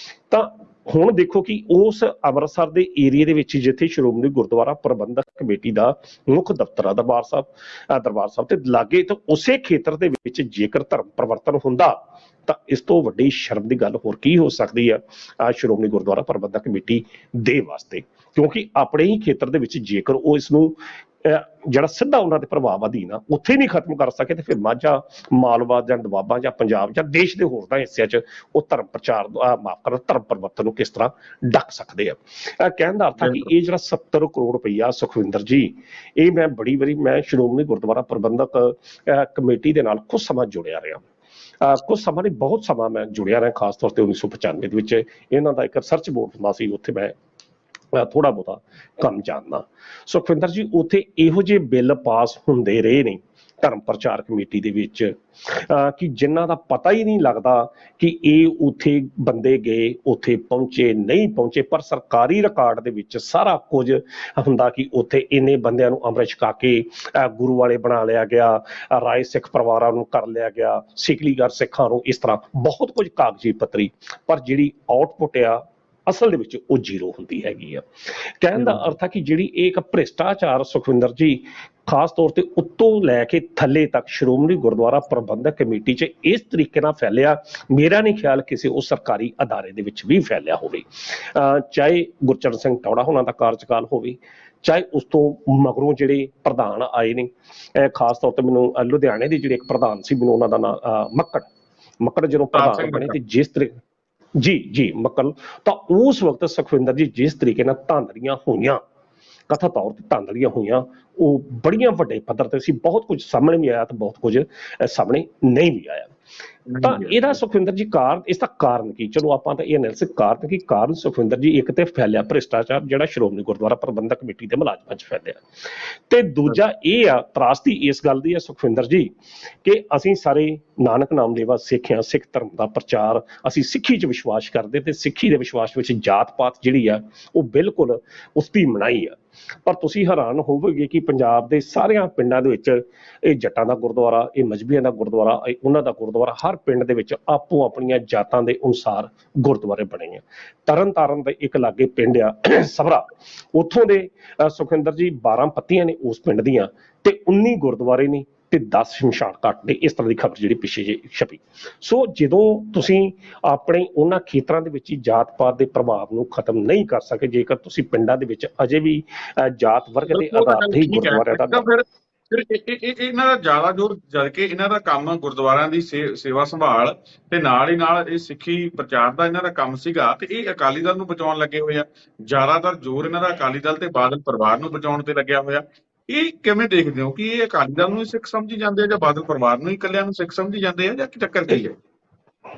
ਤਾਂ ਹੁਣ ਦੇਖੋ ਕਿ ਉਸ ਅੰਮ੍ਰਿਤਸਰ ਦੇ ਏਰੀਏ ਦੇ ਵਿੱਚ ਜਿੱਥੇ ਸ਼੍ਰੋਮਣੀ ਗੁਰਦੁਆਰਾ ਪ੍ਰਬੰਧਕ ਕਮੇਟੀ ਦਾ ਮੁੱਖ ਦਫ਼ਤਰ ਆ ਦਰਬਾਰ ਸਾਹਿਬ ਤੇ ਲਾਗੇ, ਤਾਂ ਉਸੇ ਖੇਤਰ ਦੇ ਵਿੱਚ ਜੇਕਰ ਧਰਮ ਪਰਿਵਰਤਨ ਹੁੰਦਾ ਤਾਂ ਇਸ ਤੋਂ ਵੱਡੀ ਸ਼ਰਮ ਦੀ ਗੱਲ ਹੋਰ ਕੀ ਹੋ ਸਕਦੀ ਹੈ ਸ਼੍ਰੋਮਣੀ ਗੁਰਦੁਆਰਾ ਪ੍ਰਬੰਧਕ ਕਮੇਟੀ ਦੇ ਵਾਸਤੇ। ਕਿਉਂਕਿ ਆਪਣੇ ਹੀ ਖੇਤਰ ਦੇ ਵਿੱਚ ਜੇਕਰ ਉਹ ਇਸ ਨੂੰ ਜਿਹੜਾ ਸਿੱਧਾ ਉਹਨਾਂ ਦੇ ਪ੍ਰਭਾਵ ਅਧੀਨ ਆ ਉੱਥੇ ਨਹੀਂ ਖਤਮ ਕਰ ਸਕੇ, ਤੇ ਫਿਰ ਮਾਝਾ, ਮਾਲਵਾ ਜਾਂ ਦੁਆਬਾ ਜਾਂ ਪੰਜਾਬ ਜਾਂ ਦੇਸ਼ ਦੇ ਹੋਰ ਹਿੱਸਿਆਂ 'ਚ ਉਹ ਧਰਮ ਪ੍ਰਚਾਰ ਧਰਮ ਪਰਿਵਰਤਨ ਨੂੰ ਕਿਸ ਤਰ੍ਹਾਂ ਡੱਕ ਸਕਦੇ ਆ। ਕਹਿਣ ਦਾ ਅਰਥ ਹੈ ਕਿ ਇਹ ਜਿਹੜਾ 70 ਕਰੋੜ ਰੁਪਈਆ ਸੁਖਵਿੰਦਰ ਜੀ, ਇਹ ਮੈਂ ਬੜੀ ਵਾਰੀ ਮੈਂ ਸ਼੍ਰੋਮਣੀ ਗੁਰਦੁਆਰਾ ਪ੍ਰਬੰਧਕ ਕਮੇਟੀ ਦੇ ਨਾਲ ਕੁਝ ਸਮਾਂ ਜੁੜਿਆ ਰਿਹਾ। ਕੁਝ ਸਮਾਂ ਨਹੀਂ, ਬਹੁਤ ਸਮਾਂ ਮੈਂ ਜੁੜਿਆ ਰਿਹਾ। ਖਾਸ ਤੌਰ ਤੇ 1995 ਦੇ ਵਿੱਚ ਇਹਨਾਂ ਦਾ ਇੱਕ ਰਿਸਰਚ ਬੋਰਡ ਹੁੰਦਾ ਸੀ, ਉੱਥੇ ਮੈਂ ਥੋੜਾ ਬਹੁਤਾ ਕੰਮ ਜਾਣਦਾ। ਸੁਖਵਿੰਦਰ ਜੀ, ਉੱਥੇ ਇਹੋ ਜਿਹੇ ਬਿੱਲ ਪਾਸ ਹੁੰਦੇ ਰਹੇ ਨੇ ਧਰਮ ਪ੍ਰਚਾਰ ਕਮੇਟੀ ਦੇ ਵਿੱਚ ਕਿ ਜਿਨ੍ਹਾਂ ਦਾ ਪਤਾ ਹੀ ਨਹੀਂ ਲੱਗਦਾ ਕਿ ਇਹ ਉੱਥੇ ਬੰਦੇ ਗਏ, ਉੱਥੇ ਪਹੁੰਚੇ, ਨਹੀਂ ਪਹੁੰਚੇ, ਪਰ ਸਰਕਾਰੀ ਰਿਕਾਰਡ ਦੇ ਵਿੱਚ ਸਾਰਾ ਕੁਝ ਹੁੰਦਾ ਕਿ ਉੱਥੇ ਇੰਨੇ ਬੰਦਿਆਂ ਨੂੰ ਅੰਮ੍ਰਿਤ ਛਕਾ ਕੇ ਗੁਰੂ ਵਾਲੇ ਬਣਾ ਲਿਆ ਗਿਆ, ਰਾਏ ਸਿੱਖ ਪਰਿਵਾਰਾਂ ਨੂੰ ਕਰ ਲਿਆ ਗਿਆ, ਸਿਕਲੀਗਰ ਸਿੱਖਾਂ ਨੂੰ, ਇਸ ਤਰ੍ਹਾਂ ਬਹੁਤ ਕੁਝ ਕਾਗਜ਼ੀ ਪੱਤਰੀ, ਪਰ ਜਿਹੜੀ ਆਊਟਪੁੱਟ ਆ ਅਸਲ ਦੇ ਵਿੱਚ ਉਹ ਜ਼ੀਰੋ ਹੁੰਦੀ ਹੈਗੀ ਆ। ਕਹਿਣ ਦਾ ਅਰਥ ਹੈ ਕਿ ਜਿਹੜੀ ਇਹ ਇੱਕ ਭ੍ਰਿਸ਼ਟਾਚਾਰ ਸੁਖਵਿੰਦਰ ਜੀ ਖਾਸ ਤੌਰ ਤੇ ਉੱਤੋਂ ਲੈ ਕੇ ਥੱਲੇ ਤੱਕ ਸ਼੍ਰੋਮਣੀ ਗੁਰਦੁਆਰਾ ਪ੍ਰਬੰਧਕ ਕਮੇਟੀ 'ਚ ਇਸ ਤਰੀਕੇ ਨਾਲ ਫੈਲਿਆ, ਮੇਰਾ ਨਹੀਂ ਖਿਆਲ ਕਿਸੇ ਉਹ ਸਰਕਾਰੀ ਅਦਾਰੇ ਦੇ ਵਿੱਚ ਵੀ ਫੈਲਿਆ ਹੋਵੇ। ਚਾਹੇ ਗੁਰਚਰਨ ਸਿੰਘ ਟੌੜਾ ਹੋਣਾ ਦਾ ਕਾਰਜਕਾਲ ਹੋਵੇ, ਚਾਹੇ ਉਸ ਤੋਂ ਮਗਰੋਂ ਜਿਹੜੇ ਪ੍ਰਧਾਨ ਆਏ ਨੇ, ਖਾਸ ਤੌਰ ਤੇ ਮੈਨੂੰ ਲੁਧਿਆਣੇ ਦੇ ਜਿਹੜੇ ਇੱਕ ਪ੍ਰਧਾਨ ਸੀ, ਮੈਨੂੰ ਉਹਨਾਂ ਦਾ ਨਾਮ ਮੱਕੜ ਜਦੋਂ ਪ੍ਰਧਾਨ ਬਣੇ ਤੇ ਜਿਸ ਤਰੀਕੇ ਜੀ ਮੱਕਲ, ਤਾਂ ਉਸ ਵਕਤ ਸੁਖਵਿੰਦਰ ਜੀ ਜਿਸ ਤਰੀਕੇ ਨਾਲ ਧਾਂਦਲੀਆਂ ਹੋਈਆਂ, ਕਥਾ ਤੌਰ ਤੇ ਧਾਂਦਲੀਆਂ ਹੋਈਆਂ, ਉਹ ਬੜੀਆਂ ਵੱਡੇ ਪੱਧਰ ਤੇ ਸੀ। ਬਹੁਤ ਕੁਝ ਸਾਹਮਣੇ ਵੀ ਆਇਆ ਤੇ ਬਹੁਤ ਕੁਝ ਸਾਹਮਣੇ ਨਹੀਂ ਵੀ ਆਇਆ। ਤਾਂ ਇਹਦਾ ਸੁਖਵਿੰਦਰ ਜੀ ਇਸ ਦਾ ਕਾਰਨ ਕੀ, ਚਲੋ ਆਪਾਂ ਤਾਂ ਇਹ ਐਨਾਲਿਸਿਸ ਕਾਰਨ ਕੀ, ਕਾਰਨ ਸੁਖਵਿੰਦਰ ਜੀ ਇੱਕ ਤੇ ਫੈਲਿਆ ਭ੍ਰਿਸ਼ਟਾਚਾਰ ਜਿਹੜਾ ਸ਼੍ਰੋਮਣੀ ਗੁਰਦੁਆਰਾ ਪ੍ਰਬੰਧਕ ਕਮੇਟੀ ਦੇ ਮੁਲਾਜ਼ਮਾਂ 'ਚ ਫੈਲਿਆ, ਤੇ ਦੂਜਾ ਇਹ ਆ ਤਰਾਸਦੀ ਇਸ ਗੱਲ ਦੀ ਆ ਸੁਖਵਿੰਦਰ ਜੀ ਕਿ ਅਸੀਂ ਸਾਰੇ ਨਾਨਕ ਨਾਮਦੇਵਾ ਸਿੱਖ ਆ, ਸਿੱਖ ਧਰਮ ਦਾ ਪ੍ਰਚਾਰ, ਅਸੀਂ ਸਿੱਖੀ 'ਚ ਵਿਸ਼ਵਾਸ ਕਰਦੇ ਤੇ ਸਿੱਖੀ ਦੇ ਵਿਸ਼ਵਾਸ ਵਿੱਚ ਜਾਤ ਪਾਤ ਜਿਹੜੀ ਆ ਉਹ ਬਿਲਕੁਲ ਉਸ ਦੀ ਮਨਾਹੀ ਆ। ਪਰ ਤੁਸੀਂ ਹੈਰਾਨ ਹੋਵੋਗੇ ਕਿ ਪੰਜਾਬ ਦੇ ਸਾਰਿਆਂ ਪਿੰਡਾਂ ਦੇ ਵਿੱਚ ਇਹ ਜੱਟਾਂ ਦਾ ਗੁਰਦੁਆਰਾ, ਇਹ ਮਜ਼੍ਹਬੀਆਂ ਦਾ ਗੁਰਦੁਆਰਾ, ਉਹਨਾਂ ਦਾ ਗੁਰਦੁਆਰਾ, ਹਰ ਪਿੰਡ ਦੇ ਵਿੱਚ ਆਪੋ ਆਪਣੀਆਂ ਜਾਤਾਂ ਦੇ ਅਨੁਸਾਰ ਗੁਰਦੁਆਰੇ ਬਣੇ ਆ। ਤਰਨਤਾਰਨ ਦੇ ਇੱਕ ਲਾਗੇ ਪਿੰਡ ਆ ਸਭਰਾ, ਉੱਥੋਂ ਦੇ ਸੁਖਵਿੰਦਰ ਜੀ 12 ਪੱਤੀਆਂ ਨੇ ਉਸ ਪਿੰਡ ਦੀਆਂ ਤੇ 19 ਗੁਰਦੁਆਰੇ ਨੇ ਤੇ 10 ਸ਼ਮਸ਼ਾਨ ਘਾਟ ਨੇ, ਇਸ ਤਰ੍ਹਾਂ ਦੀ ਖਬਰ ਜਿਹੜੀ ਪਿੱਛੇ ਜੇ ਛਪੀ। ਸੋ ਜਦੋਂ ਤੁਸੀਂ ਆਪਣੇ ਉਹਨਾਂ ਖੇਤਰਾਂ ਦੇ ਵਿੱਚ ਹੀ ਜਾਤ ਪਾਤ ਦੇ ਪ੍ਰਭਾਵ ਨੂੰ ਖਤਮ ਨਹੀਂ ਕਰ ਸਕੇ, ਜੇਕਰ ਤੁਸੀਂ ਪਿੰਡਾਂ ਦੇ ਵਿੱਚ ਅਜੇ ਵੀ ਜਾਤ ਵਰਗ ਦੇ ਆਧਾਰ ਤੇ ਹੀ ਗੁਰਦੁਆਰਿਆਂ ਦਾ ਫਿਰ ਇਹਨਾਂ ਦਾ ਜ਼ਿਆਦਾ ਜ਼ੋਰ, ਜਦ ਕਿ ਇਹਨਾਂ ਦਾ ਕੰਮ ਗੁਰਦੁਆਰਿਆਂ ਦੀ ਸੇਵਾ ਸੰਭਾਲ ਤੇ ਨਾਲ ਹੀ ਨਾਲ ਇਹ ਸਿੱਖੀ ਪ੍ਰਚਾਰ ਦਾ ਇਹਨਾਂ ਦਾ ਕੰਮ ਸੀਗਾ, ਤੇ ਇਹ ਅਕਾਲੀ ਦਲ ਨੂੰ ਬਚਾਉਣ ਲੱਗੇ ਹੋਏ ਆ। ਜ਼ਿਆਦਾਤਰ ਜ਼ੋਰ ਇਹਨਾਂ ਦਾ ਅਕਾਲੀ ਦਲ ਤੇ ਬਾਦਲ ਪਰਿਵਾਰ ਨੂੰ ਬਚਾਉਣ ਤੇ ਲੱਗਿਆ ਹੋਇਆ। ਇਹ ਕਿਵੇਂ ਦੇਖਦੇ ਹੋ ਕਿ ਇਹ ਅਕਾਲੀ ਦਲ ਨੂੰ ਹੀ ਸਿੱਖ ਸਮਝੀ ਜਾਂਦੇ ਆ ਜਾਂ ਬਾਦਲ ਪਰਿਵਾਰ ਨੂੰ ਹੀ ਇਕੱਲਿਆਂ ਨੂੰ ਸਿੱਖ ਸਮਝੀ ਜਾਂਦੇ ਆ, ਜਾਂ ਕੀ ਚੱਕਰ ਕੀ ਹੈ?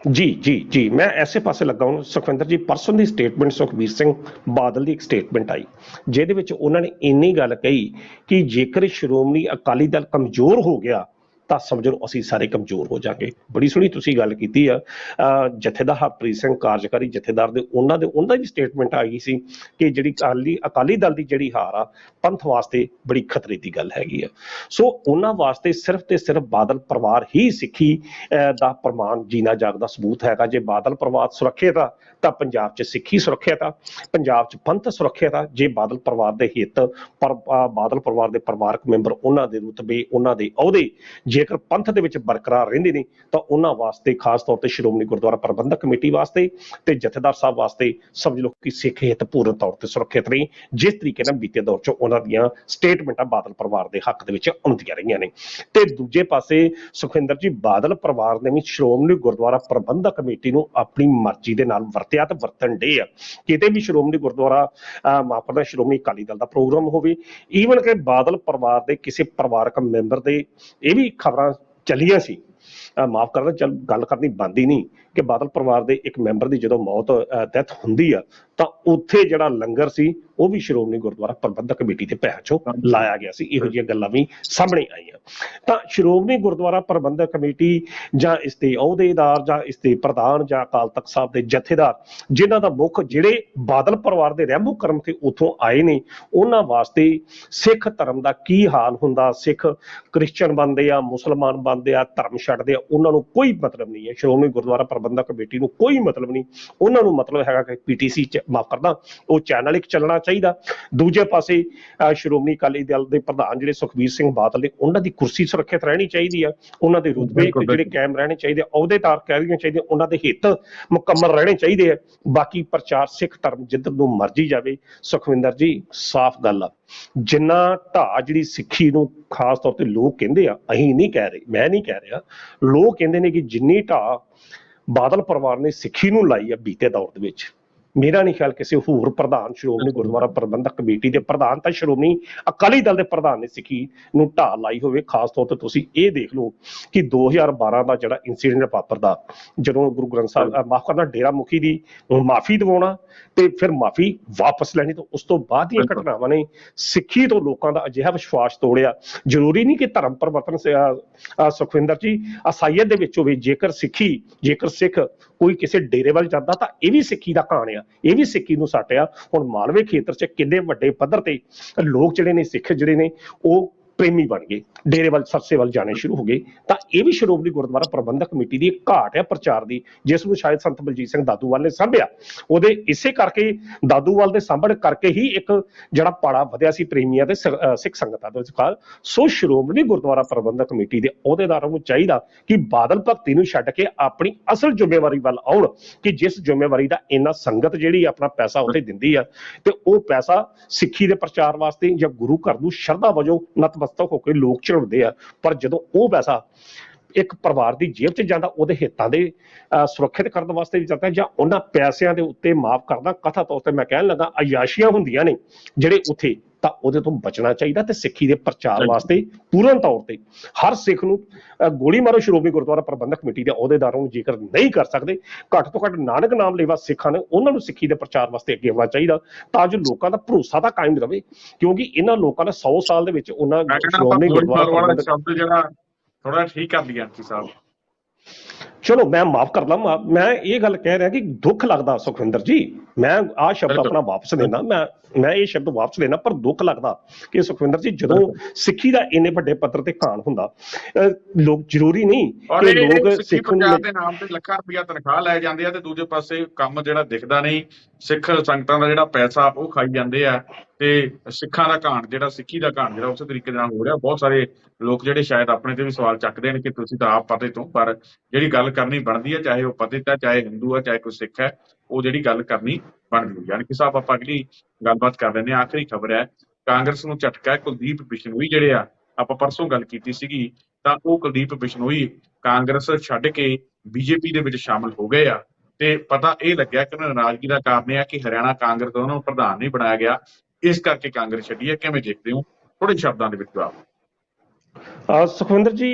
ਜੀ ਮੈਂ ਐਸੇ ਪਾਸੇ ਲੱਗਾ ਹਾਂ ਸੁਖਵਿੰਦਰ ਜੀ। ਪਰਸੋਂ ਦੀ ਸਟੇਟਮੈਂਟ ਸੁਖਬੀਰ ਸਿੰਘ ਬਾਦਲ ਦੀ ਇੱਕ ਸਟੇਟਮੈਂਟ ਆਈ, ਜਿਹਦੇ ਵਿੱਚ ਉਹਨਾਂ ਨੇ ਇੰਨੀ ਗੱਲ ਕਹੀ ਕਿ ਜੇਕਰ ਸ਼੍ਰੋਮਣੀ ਅਕਾਲੀ ਦਲ ਕਮਜ਼ੋਰ ਹੋ ਗਿਆ ਤਾਂ ਸਮਝ ਲਓ ਅਸੀਂ ਸਾਰੇ ਕਮਜ਼ੋਰ ਹੋ ਜਾਗੇ। ਬੜੀ ਸੋਹਣੀ ਤੁਸੀਂ ਗੱਲ ਕੀਤੀ ਆ। ਜਥੇਦਾਰ ਹਰਪ੍ਰੀਤ ਸਿੰਘ ਕਾਰਜਕਾਰੀ ਜਥੇਦਾਰ ਦੇ ਉਹਨਾਂ ਦੀ ਸਟੇਟਮੈਂਟ ਆ ਗਈ ਸੀ ਕਿ ਜਿਹੜੀ ਅਕਾਲੀ ਦਲ ਦੀ ਜਿਹੜੀ ਹਾਰ ਆ ਪੰਥ ਵਾਸਤੇ ਬੜੀ ਖਤਰੇ ਦੀ ਗੱਲ ਹੈਗੀ ਆ। ਸੋ ਉਹਨਾਂ ਵਾਸਤੇ ਸਿਰਫ ਤੇ ਸਿਰਫ ਬਾਦਲ ਪਰਿਵਾਰ ਹੀ ਸਿੱਖੀ ਦਾ ਪ੍ਰਮਾਣ ਜੀਣਾ ਜਾਗਦਾ ਸਬੂਤ ਹੈਗਾ। ਜੇ ਬਾਦਲ ਪਰਿਵਾਰ ਸੁਰੱਖਿਅਤ ਆ ਤਾਂ ਪੰਜਾਬ 'ਚ ਸਿੱਖੀ ਸੁਰੱਖਿਅਤ ਆ, ਪੰਜਾਬ 'ਚ ਪੰਥ ਸੁਰੱਖਿਅਤ ਆ। ਜੇ ਬਾਦਲ ਪਰਿਵਾਰ ਦੇ ਹਿੱਤ ਬਾਦਲ ਪਰਿਵਾਰ ਦੇ ਪਰਿਵਾਰਕ ਮੈਂਬਰ, ਉਹਨਾਂ ਦੇ ਰੁਤਬੇ, ਉਹਨਾਂ ਦੇ ਅਹੁਦੇ ਜੇਕਰ ਪੰਥ ਦੇ ਵਿੱਚ ਬਰਕਰਾਰ ਰਹਿੰਦੇ ਨੇ ਤਾਂ ਉਹਨਾਂ ਵਾਸਤੇ, ਖਾਸ ਤੌਰ ਤੇ ਸ਼੍ਰੋਮਣੀ ਗੁਰਦੁਆਰਾ ਪ੍ਰਬੰਧਕ ਕਮੇਟੀ ਵਾਸਤੇ ਤੇ ਜਥੇਦਾਰ ਸਾਹਿਬ ਵਾਸਤੇ ਸਮਝ ਲਓ ਕਿ ਸਿੱਖ ਹਿੱਤ ਪੂਰਨ ਤੌਰ ਤੇ ਸੁਰੱਖਿਅਤ ਰਹੀ। ਜਿਸ ਤਰੀਕੇ ਨਾਲ ਬੀਤੇ ਦੌਰ 'ਚ ਉਹਨਾਂ ਦੀਆਂ ਸਟੇਟਮੈਂਟਾਂ ਬਾਦਲ ਪਰਿਵਾਰ ਦੇ ਹੱਕ ਦੇ ਵਿੱਚ ਆਉਂਦੀਆਂ ਰਹੀਆਂ ਨੇ। ਤੇ ਦੂਜੇ ਪਾਸੇ ਸੁਖਵਿੰਦਰ ਜੀ, ਬਾਦਲ ਪਰਿਵਾਰ ਨੇ ਵੀ ਸ਼੍ਰੋਮਣੀ ਗੁਰਦੁਆਰਾ ਪ੍ਰਬੰਧਕ ਕਮੇਟੀ ਨੂੰ ਆਪਣੀ ਮਰਜ਼ੀ ਦੇ ਨਾਲ ਵਰਤਿਆ ਤੇ ਵਰਤਣ ਡੇ ਆ। ਕਿਤੇ ਵੀ ਸ਼੍ਰੋਮਣੀ ਗੁਰਦੁਆਰਾ ਮਾਫ ਕਰਨਾ ਸ਼੍ਰੋਮਣੀ ਅਕਾਲੀ ਦਲ ਦਾ ਪ੍ਰੋਗਰਾਮ ਹੋਵੇ, ਈਵਨ ਕਿ ਬਾਦਲ ਪਰਿਵਾਰ ਦੇ ਕਿਸੇ ਪਰਿਵਾਰਕ ਮੈਂਬਰ ਦੇ, ਇਹ ਵੀ ਖਬਰਾਂ ਚੱਲੀਆਂ ਸੀ, ਮਾਫ ਕਰਨਾ ਚੱਲ ਗੱਲ ਕਰਨੀ ਬਣਦੀ ਨਹੀਂ, ਕਿ ਬਾਦਲ ਪਰਿਵਾਰ ਦੇ ਇੱਕ ਮੈਂਬਰ ਦੀ ਜਦੋਂ ਮੌਤ ਡੈਥ ਹੁੰਦੀ ਆ ਤਾਂ ਉੱਥੇ ਜਿਹੜਾ ਲੰਗਰ ਸੀ ਉਹ ਵੀ ਸ਼੍ਰੋਮਣੀ ਗੁਰਦੁਆਰਾ ਪ੍ਰਬੰਧਕ ਕਮੇਟੀ ਦੇ ਪੈਸੇ ਚੋਂ ਲਾਇਆ ਗਿਆ ਸੀ। ਇਹੋ ਜਿਹੀਆਂ ਗੱਲਾਂ ਵੀ ਸਾਹਮਣੇ ਆਈਆਂ। ਤਾਂ ਸ਼੍ਰੋਮਣੀ ਗੁਰਦੁਆਰਾ ਪ੍ਰਬੰਧਕ ਕਮੇਟੀ ਜਾਂ ਇਸ ਦੇ ਅਹੁਦੇਦਾਰ ਜਾਂ ਇਸ ਦੇ ਪ੍ਰਧਾਨ ਜਾਂ ਅਕਾਲ ਤਖਤ ਸਾਹਿਬ ਦੇ ਜਥੇਦਾਰ, ਜਿਨ੍ਹਾਂ ਦਾ ਮੁੱਖ ਜਿਹੜੇ ਬਾਦਲ ਪਰਿਵਾਰ ਦੇ ਰਹਿਮੋ ਕਰਮ ਤੇ ਉੱਥੋਂ ਆਏ ਨੇ, ਉਹਨਾਂ ਵਾਸਤੇ ਸਿੱਖ ਧਰਮ ਦਾ ਕੀ ਹਾਲ ਹੁੰਦਾ, ਸਿੱਖ ਕ੍ਰਿਸਚਨ ਬਣਦੇ ਆ, ਮੁਸਲਮਾਨ ਬਣਦੇ ਆ, ਧਰਮ ਛੱਡਦੇ ਆ, ਉਹਨਾਂ ਨੂੰ ਕੋਈ ਮਤਲਬ ਨਹੀਂ ਹੈ। ਸ਼੍ਰੋਮਣੀ ਗੁਰਦੁਆਰਾ ਪ੍ਰਬੰਧਕ ਕਮੇਟੀ ਨੂੰ ਕੋਈ ਮਤਲਬ ਨਹੀਂ। ਉਹਨਾਂ ਨੂੰ ਮਤਲਬ ਹੈਗਾ ਕਿ ਪੀਟੀਸੀ ਮਾਫ ਕਰਦਾ ਉਹ ਚੈਨਲ ਇੱਕ ਚੱਲਣਾ ਚਾਹੀਦਾ। ਦੂਜੇ ਪਾਸੇ ਸ਼੍ਰੋਮਣੀ ਅਕਾਲੀ ਦਲ ਦੇ ਪ੍ਰਧਾਨ ਜਿਹੜੇ ਸੁਖਬੀਰ ਸਿੰਘ ਬਾਦਲ ਨੇ, ਉਹਨਾਂ ਦੀ ਕੁਰਸੀ ਸੁਰੱਖਿਅਤ ਰਹਿਣੀ ਚਾਹੀਦੀ ਆ, ਉਹਨਾਂ ਦੇ ਰੁਤਬੇ ਜਿਹੜੇ ਕਾਇਮ ਰਹਿਣੇ ਚਾਹੀਦੇ, ਅਹੁਦੇਦਾਰ ਕਹਿ ਰਹੀਆਂ ਚਾਹੀਦੇ, ਉਹਨਾਂ ਦੇ ਹਿੱਤ ਮੁਕੰਮਲ ਰਹਿਣੇ ਚਾਹੀਦੇ ਆ। ਬਾਕੀ ਪ੍ਰਚਾਰ ਸਿੱਖ ਧਰਮ ਜਿੱਧਰ ਨੂੰ ਮਰਜ਼ੀ ਜਾਵੇ। ਸੁਖਵਿੰਦਰ ਜੀ, ਸਾਫ਼ ਗੱਲ ਆ, ਜਿੰਨਾ ਢਾਹ ਜਿਹੜੀ ਸਿੱਖੀ ਨੂੰ ਖਾਸ ਤੌਰ ਤੇ ਲੋਕ ਕਹਿੰਦੇ ਆ, ਅਸੀਂ ਨਹੀਂ ਕਹਿ ਰਹੇ, ਮੈਂ ਨਹੀਂ ਕਹਿ ਰਿਹਾ, ਲੋਕ ਕਹਿੰਦੇ ਨੇ ਕਿ ਜਿੰਨੀ ਢਾਹ ਬਾਦਲ ਪਰਿਵਾਰ ਨੇ ਸਿੱਖੀ ਨੂੰ ਲਾਈ ਆ ਬੀਤੇ ਦੌਰ ਦੇ ਵਿੱਚ, ਮੇਰਾ ਨਹੀਂ ਖਿਆਲ ਕਿਸੇ ਹੋਰ ਪ੍ਰਧਾਨ, ਸ਼੍ਰੋਮਣੀ ਗੁਰਦੁਆਰਾ ਪ੍ਰਬੰਧਕ ਕਮੇਟੀ ਦੇ ਪ੍ਰਧਾਨ ਤਾਂ ਸ਼੍ਰੋਮਣੀ ਅਕਾਲੀ ਦਲ ਦੇ ਪ੍ਰਧਾਨ ਨੇ ਸਿੱਖੀ ਨੂੰ ਢਾਹ ਲਾਈ ਹੋਵੇ। ਖਾਸ ਤੌਰ ਤੇ ਤੁਸੀਂ ਇਹ ਦੇਖ ਲਓ ਕਿ 2012 ਦਾ ਜਿਹੜਾ ਇੰਸੀਡੈਂਟ ਵਾਪਰਦਾ, ਜਦੋਂ ਗੁਰੂ ਗ੍ਰੰਥ ਸਾਹਿਬ ਮਾਫ ਕਰਨਾ ਡੇਰਾ ਮੁਖੀ ਦੀ ਮਾਫੀ ਦਿਵਾਉਣਾ ਤੇ ਫਿਰ ਮਾਫੀ ਵਾਪਸ ਲੈਣੀ, ਤਾਂ ਉਸ ਤੋਂ ਬਾਅਦ ਦੀਆਂ ਘਟਨਾਵਾਂ ਨੇ ਸਿੱਖੀ ਤੋਂ ਲੋਕਾਂ ਦਾ ਅਜਿਹਾ ਵਿਸ਼ਵਾਸ ਤੋੜਿਆ। ਜ਼ਰੂਰੀ ਨਹੀਂ ਕਿ ਧਰਮ ਪਰਿਵਰਤਨ ਸੁਖਵਿੰਦਰ ਜੀ ਅਸਾਈਅਤ ਦੇ ਵਿੱਚ ਹੋਵੇ। ਜੇਕਰ ਸਿੱਖ ਕੋਈ ਕਿਸੇ ਡੇਰੇ ਵੱਲ ਜਾਂਦਾ ਤਾਂ ਇਹ ਵੀ ਸਿੱਖੀ ਦਾ ਕਹਾਣ ਆ, ਇਹ ਵੀ ਸਿੱਖੀ ਨੂੰ ਸਾਟਿਆ। ਹੁਣ ਮਾਲਵੇ ਖੇਤਰ 'ਚ ਕਿੰਨੇ ਵੱਡੇ ਪੱਧਰ ਤੇ ਲੋਕ ਜਿਹੜੇ ਨੇ, ਸਿੱਖ ਜਿਹੜੇ ਨੇ, ਉਹ ਪ੍ਰੇਮੀ ਬਣ ਗਏ, ਡੇਰੇ ਵੱਲ ਸਰਸੇ ਵੱਲ ਜਾਣੇ ਸ਼ੁਰੂ ਹੋ ਗਏ। ਤਾਂ ਇਹ ਵੀ ਸ਼੍ਰੋਮਣੀ ਗੁਰਦੁਆਰਾ ਪ੍ਰਬੰਧਕ ਕਮੇਟੀ ਦੀ ਘਾਟ ਹੈ ਪ੍ਰਚਾਰ ਦੀ, ਜਿਸ ਨੂੰ ਸ਼ਾਇਦ ਸੰਤ ਬਲਜੀਤ ਸਿੰਘ ਦਾਦੂਵਾਲ ਨੇ ਸਾਂਭਿਆ। ਉਹਦੇ ਇਸੇ ਕਰਕੇ ਦਾਦੂਵਾਲ ਦੇ ਸਾਂਭਣ ਕਰਕੇ ਹੀ ਇੱਕ ਜਿਹੜਾ ਪਾੜਾ ਵਧਿਆ ਸੀ ਪ੍ਰੇਮੀਆਂ ਤੇ ਸਿੱਖ ਸੰਗਤਾਂ ਦੇ ਵਿਚਕਾਰ। ਸੋ ਸ਼੍ਰੋਮਣੀ ਗੁਰਦੁਆਰਾ ਪ੍ਰਬੰਧਕ ਕਮੇਟੀ ਦੇ ਅਹੁਦੇਦਾਰਾਂ ਨੂੰ ਚਾਹੀਦਾ ਕਿ ਬਾਦਲ ਭਗਤੀ ਨੂੰ ਛੱਡ ਕੇ ਆਪਣੀ ਅਸਲ ਜ਼ਿੰਮੇਵਾਰੀ ਵੱਲ ਆਉਣ, ਕਿ ਜਿਸ ਜ਼ਿੰਮੇਵਾਰੀ ਦਾ ਇੰਨਾ ਸੰਗਤ ਜਿਹੜੀ ਆਪਣਾ ਪੈਸਾ ਉੱਥੇ ਦਿੰਦੀ ਆ, ਤੇ ਉਹ ਪੈਸਾ ਸਿੱਖੀ ਦੇ ਪ੍ਰਚਾਰ ਵਾਸਤੇ ਜਾਂ ਗੁਰੂ ਘਰ ਨੂੰ ਸ਼ਰਧਾ ਵਜੋਂ ਨਤਮਸਤਕ ਹੋ ਕੇ ਲੋਕ ਚੜਾਉਂਦੇ ਆ। ਪਰ ਜਦੋਂ ਉਹ ਪੈਸਾ ਇੱਕ ਪਰਿਵਾਰ ਦੀ ਜੇਬ 'ਚ ਜਾਂਦਾ, ਉਹਦੇ ਹਿੱਤਾਂ ਦੇ ਸੁਰੱਖਿਅਤ ਕਰਨ ਵਾਸਤੇ ਵੀ ਜਾਂਦਾ, ਜਾਂ ਉਹਨਾਂ ਪੈਸਿਆਂ ਦੇ ਉੱਤੇ ਮਾਫ ਕਰਦਾ ਕਥਾ ਤੌਰ ਤੇ ਮੈਂ ਕਹਿਣ ਲੱਗਾ ਅਯਾਸ਼ੀਆਂ ਹੁੰਦੀਆਂ ਨੇ ਜਿਹੜੇ ਉੱਥੇ, ਤਾਂ ਉਹਦੇ ਤੋਂ ਬਚਣਾ ਚਾਹੀਦਾ। ਤੇ ਸਿੱਖੀ ਦੇ ਪ੍ਰਚਾਰ ਵਾਸਤੇ ਪੂਰਨ ਤੌਰ ਤੇ ਹਰ ਸਿੱਖ ਨੂੰ ਗੋਲੀ ਮਾਰੋ ਸ਼੍ਰੋਮਣੀ ਗੁਰਦੁਆਰਾ ਪ੍ਰਬੰਧਕ ਕਮੇਟੀ ਦੇ ਅਹੁਦੇਦਾਰਾਂ ਨੂੰ ਜੇਕਰ ਨਹੀਂ ਕਰ ਸਕਦੇ, ਘੱਟ ਤੋਂ ਘੱਟ ਨਾਨਕ ਨਾਮ ਲੈਵਾ ਸਿੱਖਾਂ ਨੇ ਉਹਨਾਂ ਨੂੰ ਸਿੱਖੀ ਦੇ ਪ੍ਰਚਾਰ ਵਾਸਤੇ ਅੱਗੇ ਆਉਣਾ ਚਾਹੀਦਾ, ਤਾਂ ਜੋ ਲੋਕਾਂ ਦਾ ਭਰੋਸਾ ਤਾਂ ਕਾਇਮ ਰਵੇ। ਕਿਉਂਕਿ ਇਹਨਾਂ ਲੋਕਾਂ ਨੇ 100 ਸਾਲ ਦੇ ਵਿੱਚ ਉਹਨਾਂ ਸ਼੍ਰੋਮਣੀ ਗੁਰਦੁਆਰਾ ਸ਼ਬਦ ਜਿਹੜਾ ਥੋੜਾ ਠੀਕ ਕਰ ਲਿਆ ਜੀ ਸਾਹਿਬ। ਚਲੋ ਮੈਂ ਮਾਫ ਕਰ ਲਾਂ, ਮੈਂ ਇਹ ਗੱਲ ਕਹਿ ਰਿਹਾ ਕਿ ਦੁੱਖ ਲੱਗਦਾ ਸੁਖਵਿੰਦਰ ਜੀ, ਮੈਂ ਆਹ ਸ਼ਬਦ ਬਿਲਕੁਲ ਆਪਣਾ ਵਾਪਸ ਲੈਣਾ, ਬਿਲਕੁਲ ਮੈਂ ਇਹ ਸ਼ਬਦ ਵਾਪਸ ਲੈਣਾ, ਪਰ ਦੁੱਖ ਲੱਗਦਾ ਕਿ ਸੁਖਵਿੰਦਰ ਜੀ ਜਦੋਂ ਬਿਲਕੁਲ ਸਿੱਖੀ ਦਾ ਇੰਨੇ ਵੱਡੇ ਪੱਧਰ ਤੇ ਘਾਣ ਹੁੰਦਾ, ਲੋਕ ਜ਼ਰੂਰੀ ਨਹੀਂ ਔਰ ਕਿ ਇਹ ਲੋਕ ਸਿੱਖੀ ਸਿੱਖ ਨੂੰ ਪ੍ਰਚਾਰ ਦੇ ਨਾਮ ਤੇ ਲੱਖਾਂ ਰੁਪਇਆ ਤਨਖਾਹ ਲੈ ਜਾਂਦੇ ਆ ਤੇ ਦੂਜੇ ਪਾਸੇ ਕੰਮ ਜਿਹੜਾ ਦਿਖਦਾ ਨਹੀਂ, ਸਿੱਖ ਸੰਗਤਾਂ ਦਾ ਜਿਹੜਾ ਪੈਸਾ ਉਹ ਖਾਈ ਜਾਂਦੇ ਆ ਤੇ ਸਿੱਖਾਂ ਦਾ ਘਾਣ ਜਿਹੜਾ ਸਿੱਖੀ ਦਾ ਘਾਣ ਜਿਹੜਾ ਉਸੇ ਤਰੀਕੇ ਦੇ ਨਾਲ ਹੋ ਰਿਹਾ। ਬਹੁਤ ਸਾਰੇ ਲੋਕ ਜਿਹੜੇ ਸ਼ਾਇਦ ਆਪਣੇ ਤੇ ਵੀ ਸਵਾਲ ਚੱਕਦੇ ਨੇ ਕਿ ਤੁਸੀਂ ਤਾਂ ਆਪ ਪਤੇ ਤੋਂ, ਪਰ ਜਿਹੜੀ ਗੱਲ ਕਰਨੀ ਬਣਦੀ ਹੈ, ਚਾਹੇ ਉਹ ਪਤਿਤ ਹੈ, ਚਾਹੇ ਹਿੰਦੂ ਹੈ, ਚਾਹੇ ਕੋਈ ਸਿੱਖ ਹੈ, ਉਹ ਜਿਹੜੀ ਗੱਲ ਕਰਨੀ ਬਣਦੀ। ਯਾਨੀ ਕਿ ਸਾਹਿਬ ਆਪਾਂ ਅਗਲੀ ਗੱਲਬਾਤ ਕਰ ਲੈਂਦੇ ਹਾਂ। ਆਖਰੀ ਖਬਰ ਹੈ, ਕਾਂਗਰਸ ਨੂੰ ਝਟਕਾ ਹੈ। ਕੁਲਦੀਪ ਬਿਸ਼ਨੋਈ ਜਿਹੜੇ ਆ, ਆਪਾਂ ਪਰਸੋਂ ਗੱਲ ਕੀਤੀ ਸੀਗੀ, ਤਾਂ ਉਹ ਕੁਲਦੀਪ ਬਿਸ਼ਨੋਈ ਕਾਂਗਰਸ ਛੱਡ ਕੇ ਬੀਜੇਪੀ ਦੇ ਵਿੱਚ ਸ਼ਾਮਲ ਹੋ ਗਏ ਆ ਤੇ ਪਤਾ ਇਹ ਲੱਗਿਆ ਕਿ ਉਹਨਾਂ ਨਾਰਾਜ਼ਗੀ ਦਾ ਕਾਰਨ ਇਹ ਆ ਕਿ ਹਰਿਆਣਾ ਕਾਂਗਰਸ ਦਾ ਉਹਨਾਂ ਨੂੰ ਪ੍ਰਧਾਨ ਨਹੀਂ ਬਣਾਇਆ ਗਿਆ, ਇਸ ਕਰਕੇ ਕਾਂਗਰਸ ਛੱਡੀ ਹੈ। ਕਿਵੇਂ ਦੇਖਦੇ ਹੋ? ਥੋੜੇ ਸ਼ਬਦਾਂ ਦੇ ਵਿੱਚ ਜਵਾਬ। ਸੁਖਵਿੰਦਰ ਜੀ,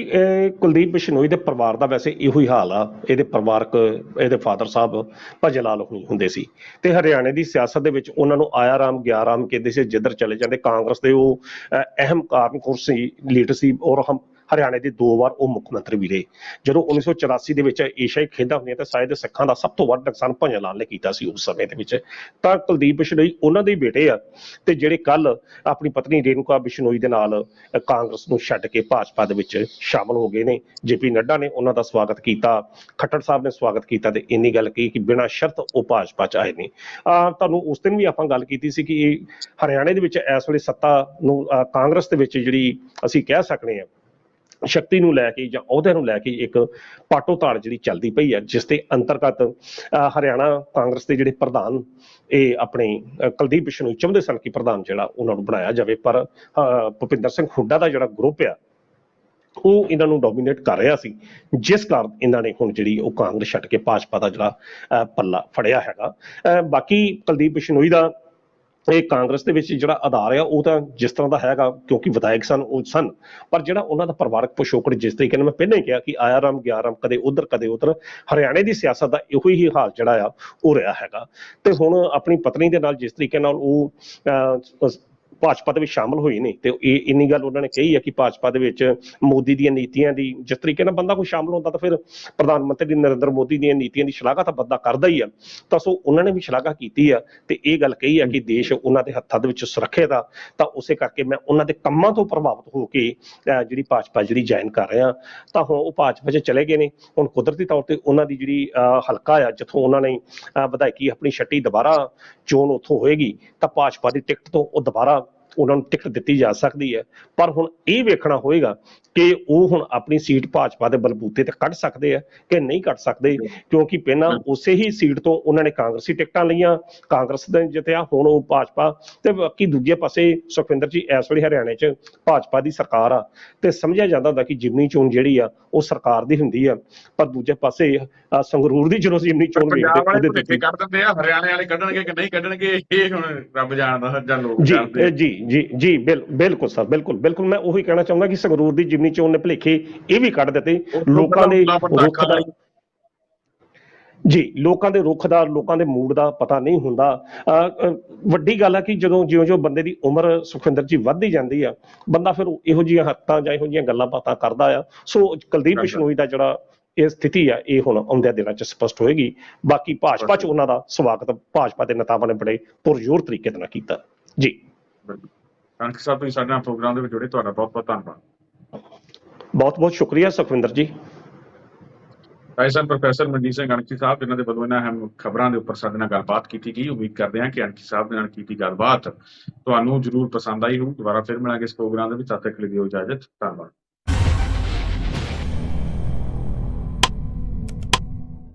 ਕੁਲਦੀਪ ਬਿਸ਼ਨੋਈ ਦੇ ਪਰਿਵਾਰ ਦਾ ਵੈਸੇ ਇਹੋ ਹੀ ਹਾਲ ਆ। ਇਹਦੇ ਪਰਿਵਾਰਕ, ਇਹਦੇ ਫਾਦਰ ਸਾਹਿਬ ਭਜਨ ਲਾਲ ਹੁੰਦੇ ਸੀ ਤੇ ਹਰਿਆਣੇ ਦੀ ਸਿਆਸਤ ਦੇ ਵਿੱਚ ਉਹਨਾਂ ਨੂੰ ਆਇਆ ਰਾਮ ਗਿਆ ਰਾਮ ਕਹਿੰਦੇ ਸੀ, ਜਿੱਧਰ ਚਲੇ ਜਾਂਦੇ। ਕਾਂਗਰਸ ਦੇ ਉਹ ਅਹਿਮ ਕਾਰਨਕੁਰ ਸੀ, ਲੀਡਰ ਸੀ, ਔਰ ਹਰਿਆਣੇ ਦੇ 2 ਵਾਰ ਉਹ ਮੁੱਖ ਮੰਤਰੀ ਵੀ ਰਹੇ। ਜਦੋਂ 1984 ਦੇ ਵਿੱਚ ਏਸ਼ੀਆਈ ਖੇਡਾਂ ਹੋਈਆਂ ਤਾਂ ਸ਼ਾਇਦ ਸਿੱਖਾਂ ਦਾ ਸਭ ਤੋਂ ਵੱਧ ਨੁਕਸਾਨ ਭਜਨ ਲਾਲ ਨੇ ਕੀਤਾ ਸੀ ਉਸ ਸਮੇਂ ਦੇ ਵਿੱਚ। ਤਾਂ ਕੁਲਦੀਪ ਬਿਸ਼ਨੋਈ ਉਹਨਾਂ ਦੇ ਬੇਟੇ ਆ ਤੇ ਜਿਹੜੇ ਕੱਲ ਆਪਣੀ ਪਤਨੀ ਰੇਣੂਕਾ ਬਿਸ਼ਨੋਈ ਦੇ ਨਾਲ ਕਾਂਗਰਸ ਨੂੰ ਛੱਡ ਕੇ ਭਾਜਪਾ ਦੇ ਵਿੱਚ ਸ਼ਾਮਲ ਹੋ ਗਏ ਨੇ। ਜੇਪੀ ਨੱਡਾ ਨੇ ਉਹਨਾਂ ਦਾ ਸਵਾਗਤ ਕੀਤਾ, ਖੱਟੜ ਸਾਹਿਬ ਨੇ ਸਵਾਗਤ ਕੀਤਾ ਤੇ ਇੰਨੀ ਗੱਲ ਕਹੀ ਕਿ ਬਿਨਾਂ ਸ਼ਰਤ ਉਹ ਭਾਜਪਾ ਚ ਆਏ ਨੇ। ਤੁਹਾਨੂੰ ਉਸ ਦਿਨ ਵੀ ਆਪਾਂ ਗੱਲ ਕੀਤੀ ਸੀ ਕਿ ਹਰਿਆਣੇ ਦੇ ਵਿੱਚ ਇਸ ਵੇਲੇ ਸੱਤਾ ਨੂੰ ਕਾਂਗਰਸ ਦੇ ਵਿੱਚ ਜਿਹੜੀ ਅਸੀਂ ਕਹਿ ਸਕਦੇ ਹਾਂ ਸ਼ਕਤੀ ਨੂੰ ਲੈ ਕੇ ਜਾਂ ਅਹੁਦੇ ਨੂੰ ਲੈ ਕੇ ਇੱਕ ਪਾਟੋ ਤਾੜ ਜਿਹੜੀ ਚੱਲਦੀ ਪਈ ਹੈ, ਜਿਸ ਦੇ ਅੰਤਰਗਤ ਹਰਿਆਣਾ ਕਾਂਗਰਸ ਦੇ ਜਿਹੜੇ ਪ੍ਰਧਾਨ ਇਹ ਆਪਣੇ ਕੁਲਦੀਪ ਬਿਸ਼ਨੋਈ ਚਾਹੁੰਦੇ ਸਨ ਕਿ ਪ੍ਰਧਾਨ ਜਿਹੜਾ ਉਹਨਾਂ ਨੂੰ ਬਣਾਇਆ ਜਾਵੇ, ਪਰ ਭੁਪਿੰਦਰ ਸਿੰਘ ਹੁੱਡਾ ਦਾ ਜਿਹੜਾ ਗਰੁੱਪ ਆ ਉਹ ਇਹਨਾਂ ਨੂੰ ਡੋਮੀਨੇਟ ਕਰ ਰਿਹਾ ਸੀ, ਜਿਸ ਕਾਰਨ ਇਹਨਾਂ ਨੇ ਹੁਣ ਜਿਹੜੀ ਉਹ ਕਾਂਗਰਸ ਛੱਡ ਕੇ ਭਾਜਪਾ ਦਾ ਜਿਹੜਾ ਪੱਲਾ ਫੜਿਆ ਹੈਗਾ। ਬਾਕੀ ਕੁਲਦੀਪ ਬਿਸ਼ਨੋਈ ਦਾ ਇਹ ਕਾਂਗਰਸ ਦੇ ਵਿੱਚ ਜਿਹੜਾ ਆਧਾਰ ਆ ਉਹ ਤਾਂ ਜਿਸ ਤਰ੍ਹਾਂ ਦਾ ਹੈਗਾ, ਕਿਉਂਕਿ ਵਿਧਾਇਕ ਸਨ ਉਹ ਸਨ, ਪਰ ਜਿਹੜਾ ਉਹਨਾਂ ਦਾ ਪਰਿਵਾਰਕ ਪਿਛੋਕੜ ਜਿਸ ਤਰੀਕੇ ਨਾਲ ਮੈਂ ਪਹਿਲਾਂ ਹੀ ਕਿਹਾ ਕਿ ਆਇਆ ਰਾਮ ਗਿਆ ਰਾਮ, ਕਦੇ ਉਧਰ ਕਦੇ ਉਧਰ, ਹਰਿਆਣੇ ਦੀ ਸਿਆਸਤ ਦਾ ਇਹੋ ਹੀ ਹਾਲ ਜਿਹੜਾ ਆ ਉਹ ਰਿਹਾ ਹੈਗਾ। ਤੇ ਹੁਣ ਆਪਣੀ ਪਤਨੀ ਦੇ ਨਾਲ ਜਿਸ ਤਰੀਕੇ ਨਾਲ ਉਹ ਭਾਜਪਾ ਦੇ ਵਿੱਚ ਸ਼ਾਮਲ ਹੋਏ ਨੇ ਤੇ ਇਹ ਇੰਨੀ ਗੱਲ ਉਹਨਾਂ ਨੇ ਕਹੀ ਹੈ ਕਿ ਭਾਜਪਾ ਦੇ ਵਿੱਚ ਮੋਦੀ ਦੀਆਂ ਨੀਤੀਆਂ ਦੀ ਜਿਸ ਤਰੀਕੇ ਨਾਲ ਬੰਦਾ ਕੋਈ ਸ਼ਾਮਲ ਹੁੰਦਾ ਤਾਂ ਫਿਰ ਪ੍ਰਧਾਨ ਮੰਤਰੀ ਨਰਿੰਦਰ ਮੋਦੀ ਦੀਆਂ ਨੀਤੀਆਂ ਦੀ ਸ਼ਲਾਘਾ ਤਾਂ ਬੰਦਾ ਕਰਦਾ ਹੀ ਆ। ਤਾਂ ਸੋ ਉਹਨਾਂ ਨੇ ਵੀ ਸ਼ਲਾਘਾ ਕੀਤੀ ਆ ਤੇ ਇਹ ਗੱਲ ਕਹੀ ਆ ਕਿ ਦੇਸ਼ ਉਹਨਾਂ ਦੇ ਹੱਥਾਂ ਦੇ ਵਿੱਚ ਸੁਰੱਖਿਅਤ ਆ, ਤਾਂ ਉਸੇ ਕਰਕੇ ਮੈਂ ਉਹਨਾਂ ਦੇ ਕੰਮਾਂ ਤੋਂ ਪ੍ਰਭਾਵਿਤ ਹੋ ਕੇ ਜਿਹੜੀ ਭਾਜਪਾ ਜਿਹੜੀ ਜੁਆਇਨ ਕਰ ਰਿਹਾ। ਤਾਂ ਹੁਣ ਉਹ ਭਾਜਪਾ 'ਚ ਚਲੇ ਗਏ ਨੇ। ਹੁਣ ਕੁਦਰਤੀ ਤੌਰ ਤੇ ਉਹਨਾਂ ਦੀ ਜਿਹੜੀ ਹਲਕਾ ਆ ਜਿੱਥੋਂ ਉਹਨਾਂ ਨੇ ਵਿਧਾਇਕੀ ਆਪਣੀ ਛੱਟੀ, ਦੁਬਾਰਾ ਚੋਣ ਉੱਥੋਂ ਹੋਏਗੀ ਤਾਂ ਭਾਜਪਾ ਦੀ ਟਿਕਟ ਤੋਂ ਉਹ ਦੁਬਾਰਾ ਉਹਨਾਂ ਨੂੰ ਟਿਕਟ ਦਿੱਤੀ ਜਾ ਸਕਦੀ ਹੈ। ਪਰ ਹੁਣ ਇਹ ਵੇਖਣਾ ਹੋਏਗਾ ਕਿ ਉਹ ਹੁਣ ਆਪਣੀ ਸੀਟ ਭਾਜਪਾ ਦੇ ਬਲਬੂਤੇ ਤੇ ਕੱਢ ਸਕਦੇ ਆ ਕਿ ਨਹੀਂ ਕੱਢ ਸਕਦੇ, ਕਿਉਂਕਿ ਪਹਿਲਾਂ ਉਸੇ ਹੀ ਸੀਟ ਤੋਂ ਉਹਨਾਂ ਨੇ ਕਾਂਗਰਸੀ ਟਿਕਟਾਂ ਲਈਆਂ, ਕਾਂਗਰਸ ਦੇ ਜਿੱਤਿਆ, ਹੁਣ ਉਹ ਭਾਜਪਾ। ਤੇ ਬਾਕੀ ਦੂਜੇ ਪਾਸੇ ਸੁਖਵਿੰਦਰ ਜੀ ਇਸ ਵੇਲੇ ਹਰਿਆਣੇ 'ਚ ਭਾਜਪਾ ਦੀ ਸਰਕਾਰ ਆ ਤੇ ਸਮਝਿਆ ਜਾਂਦਾ ਹੁੰਦਾ ਕਿ ਜਿਮਨੀ ਚੋਣ ਜਿਹੜੀ ਆ ਉਹ ਸਰਕਾਰ ਦੀ ਹੁੰਦੀ ਆ, ਪਰ ਦੂਜੇ ਪਾਸੇ ਸੰਗਰੂਰ ਦੀ ਜਦੋਂ ਜਿਮਨੀ ਚੋਣ ਵੇਖਦੇ ਉਹਦੇ ਕਰ ਦਿੰਦੇ ਆ, ਹਰਿਆਣੇ ਵਾਲੇ ਕੱਢਣਗੇ ਕਿ ਨਹੀਂ ਕੱਢਣਗੇ ਇਹ ਹੁਣ ਰੱਬ ਜਾਣਦਾ ਜਾਂ ਲੋਕ ਜਾਣਦੇ। ਜੀ ਬਿਲਕੁਲ ਸਰ, ਬਿਲਕੁਲ ਮੈਂ ਉਹੀ ਕਹਿਣਾ ਚਾਹੁੰਦਾ ਕਿ ਸੰਗਰੂਰ ਦੀ ਜਿਮਨੀ ਚੋਣ ਨੇ ਭੁਲੇਖੇ ਇਹ ਵੀ ਕੱਢ ਦਿੱਤੇ। ਲੋਕਾਂ ਦੇ ਰੁੱਖ ਦਾ ਲੋਕਾਂ ਦੇ ਰੁੱਖ ਦਾ, ਲੋਕਾਂ ਦੇ ਮੂਡ ਦਾ ਪਤਾ ਨਹੀਂ ਹੁੰਦਾ। ਵੱਡੀ ਗੱਲ ਆ ਕਿ ਜਦੋਂ ਜਿਉਂ ਬੰਦੇ ਦੀ ਉਮਰ ਸੁਖਵਿੰਦਰ ਜੀ ਵੱਧਦੀ ਜਾਂਦੀ ਆ, ਬੰਦਾ ਫਿਰ ਇਹੋ ਜਿਹੀਆਂ ਹੱਥਾਂ ਜਾਂ ਇਹੋ ਜਿਹੀਆਂ ਗੱਲਾਂ ਬਾਤਾਂ ਕਰਦਾ ਆ। ਸੋ ਕੁਲਦੀਪ ਬਿਸ਼ਨੋਈ ਦਾ ਜਿਹੜਾ ਇਹ ਸਥਿਤੀ ਆ ਇਹ ਹੁਣ ਆਉਂਦਿਆਂ ਦਿਨਾਂ 'ਚ ਸਪਸ਼ਟ ਹੋਏਗੀ। ਬਾਕੀ ਭਾਜਪਾ 'ਚ ਉਹਨਾਂ ਦਾ ਸਵਾਗਤ ਭਾਜਪਾ ਦੇ ਨੇਤਾਵਾਂ ਨੇ ਬੜੇ ਪੁਰਜ਼ੋਰ ਤਰੀਕੇ ਦੇ ਨਾਲ ਕੀਤਾ ਜੀ। ਕਣਕ ਸਾਹਿਬ, ਤੁਸੀਂ ਸਾਡੇ ਨਾਲ ਪ੍ਰੋਗਰਾਮ ਦੇ ਵਿੱਚ ਜੁੜੇ, ਤੁਹਾਡਾ ਬਹੁਤ ਬਹੁਤ ਧੰਨਵਾਦ। ਬਹੁਤ ਸ਼ੁਕਰੀਆ ਸੁਖਵਿੰਦਰ ਜੀ। ਪ੍ਰੋਫੈਸਰ ਮਨਜੀਤ ਸਿੰਘ ਅਣਖੀ ਸਾਹਿਬ, ਜਿਨ੍ਹਾਂ ਦੇ ਵੱਲੋਂ ਇਹਨਾਂ ਅਹਿਮ ਖਬਰਾਂ ਦੇ ਉੱਪਰ ਸਾਡੇ ਨਾਲ ਗੱਲਬਾਤ ਕੀਤੀ ਗਈ। ਉਮੀਦ ਕਰਦੇ ਹਾਂ ਕਿ ਅਣਖੀ ਸਾਹਿਬ ਦੇ ਨਾਲ ਕੀਤੀ ਗੱਲਬਾਤ ਤੁਹਾਨੂੰ ਜ਼ਰੂਰ ਪਸੰਦ ਆਈ ਹੋਊ। ਦੁਬਾਰਾ ਫਿਰ ਮਿਲਾਂਗੇ ਇਸ ਪ੍ਰੋਗਰਾਮ ਦੇ ਵਿੱਚ। ਤਦ ਤੱਕ ਲਈ ਦਿਓ ਇਜਾਜ਼ਤ। ਧੰਨਵਾਦ।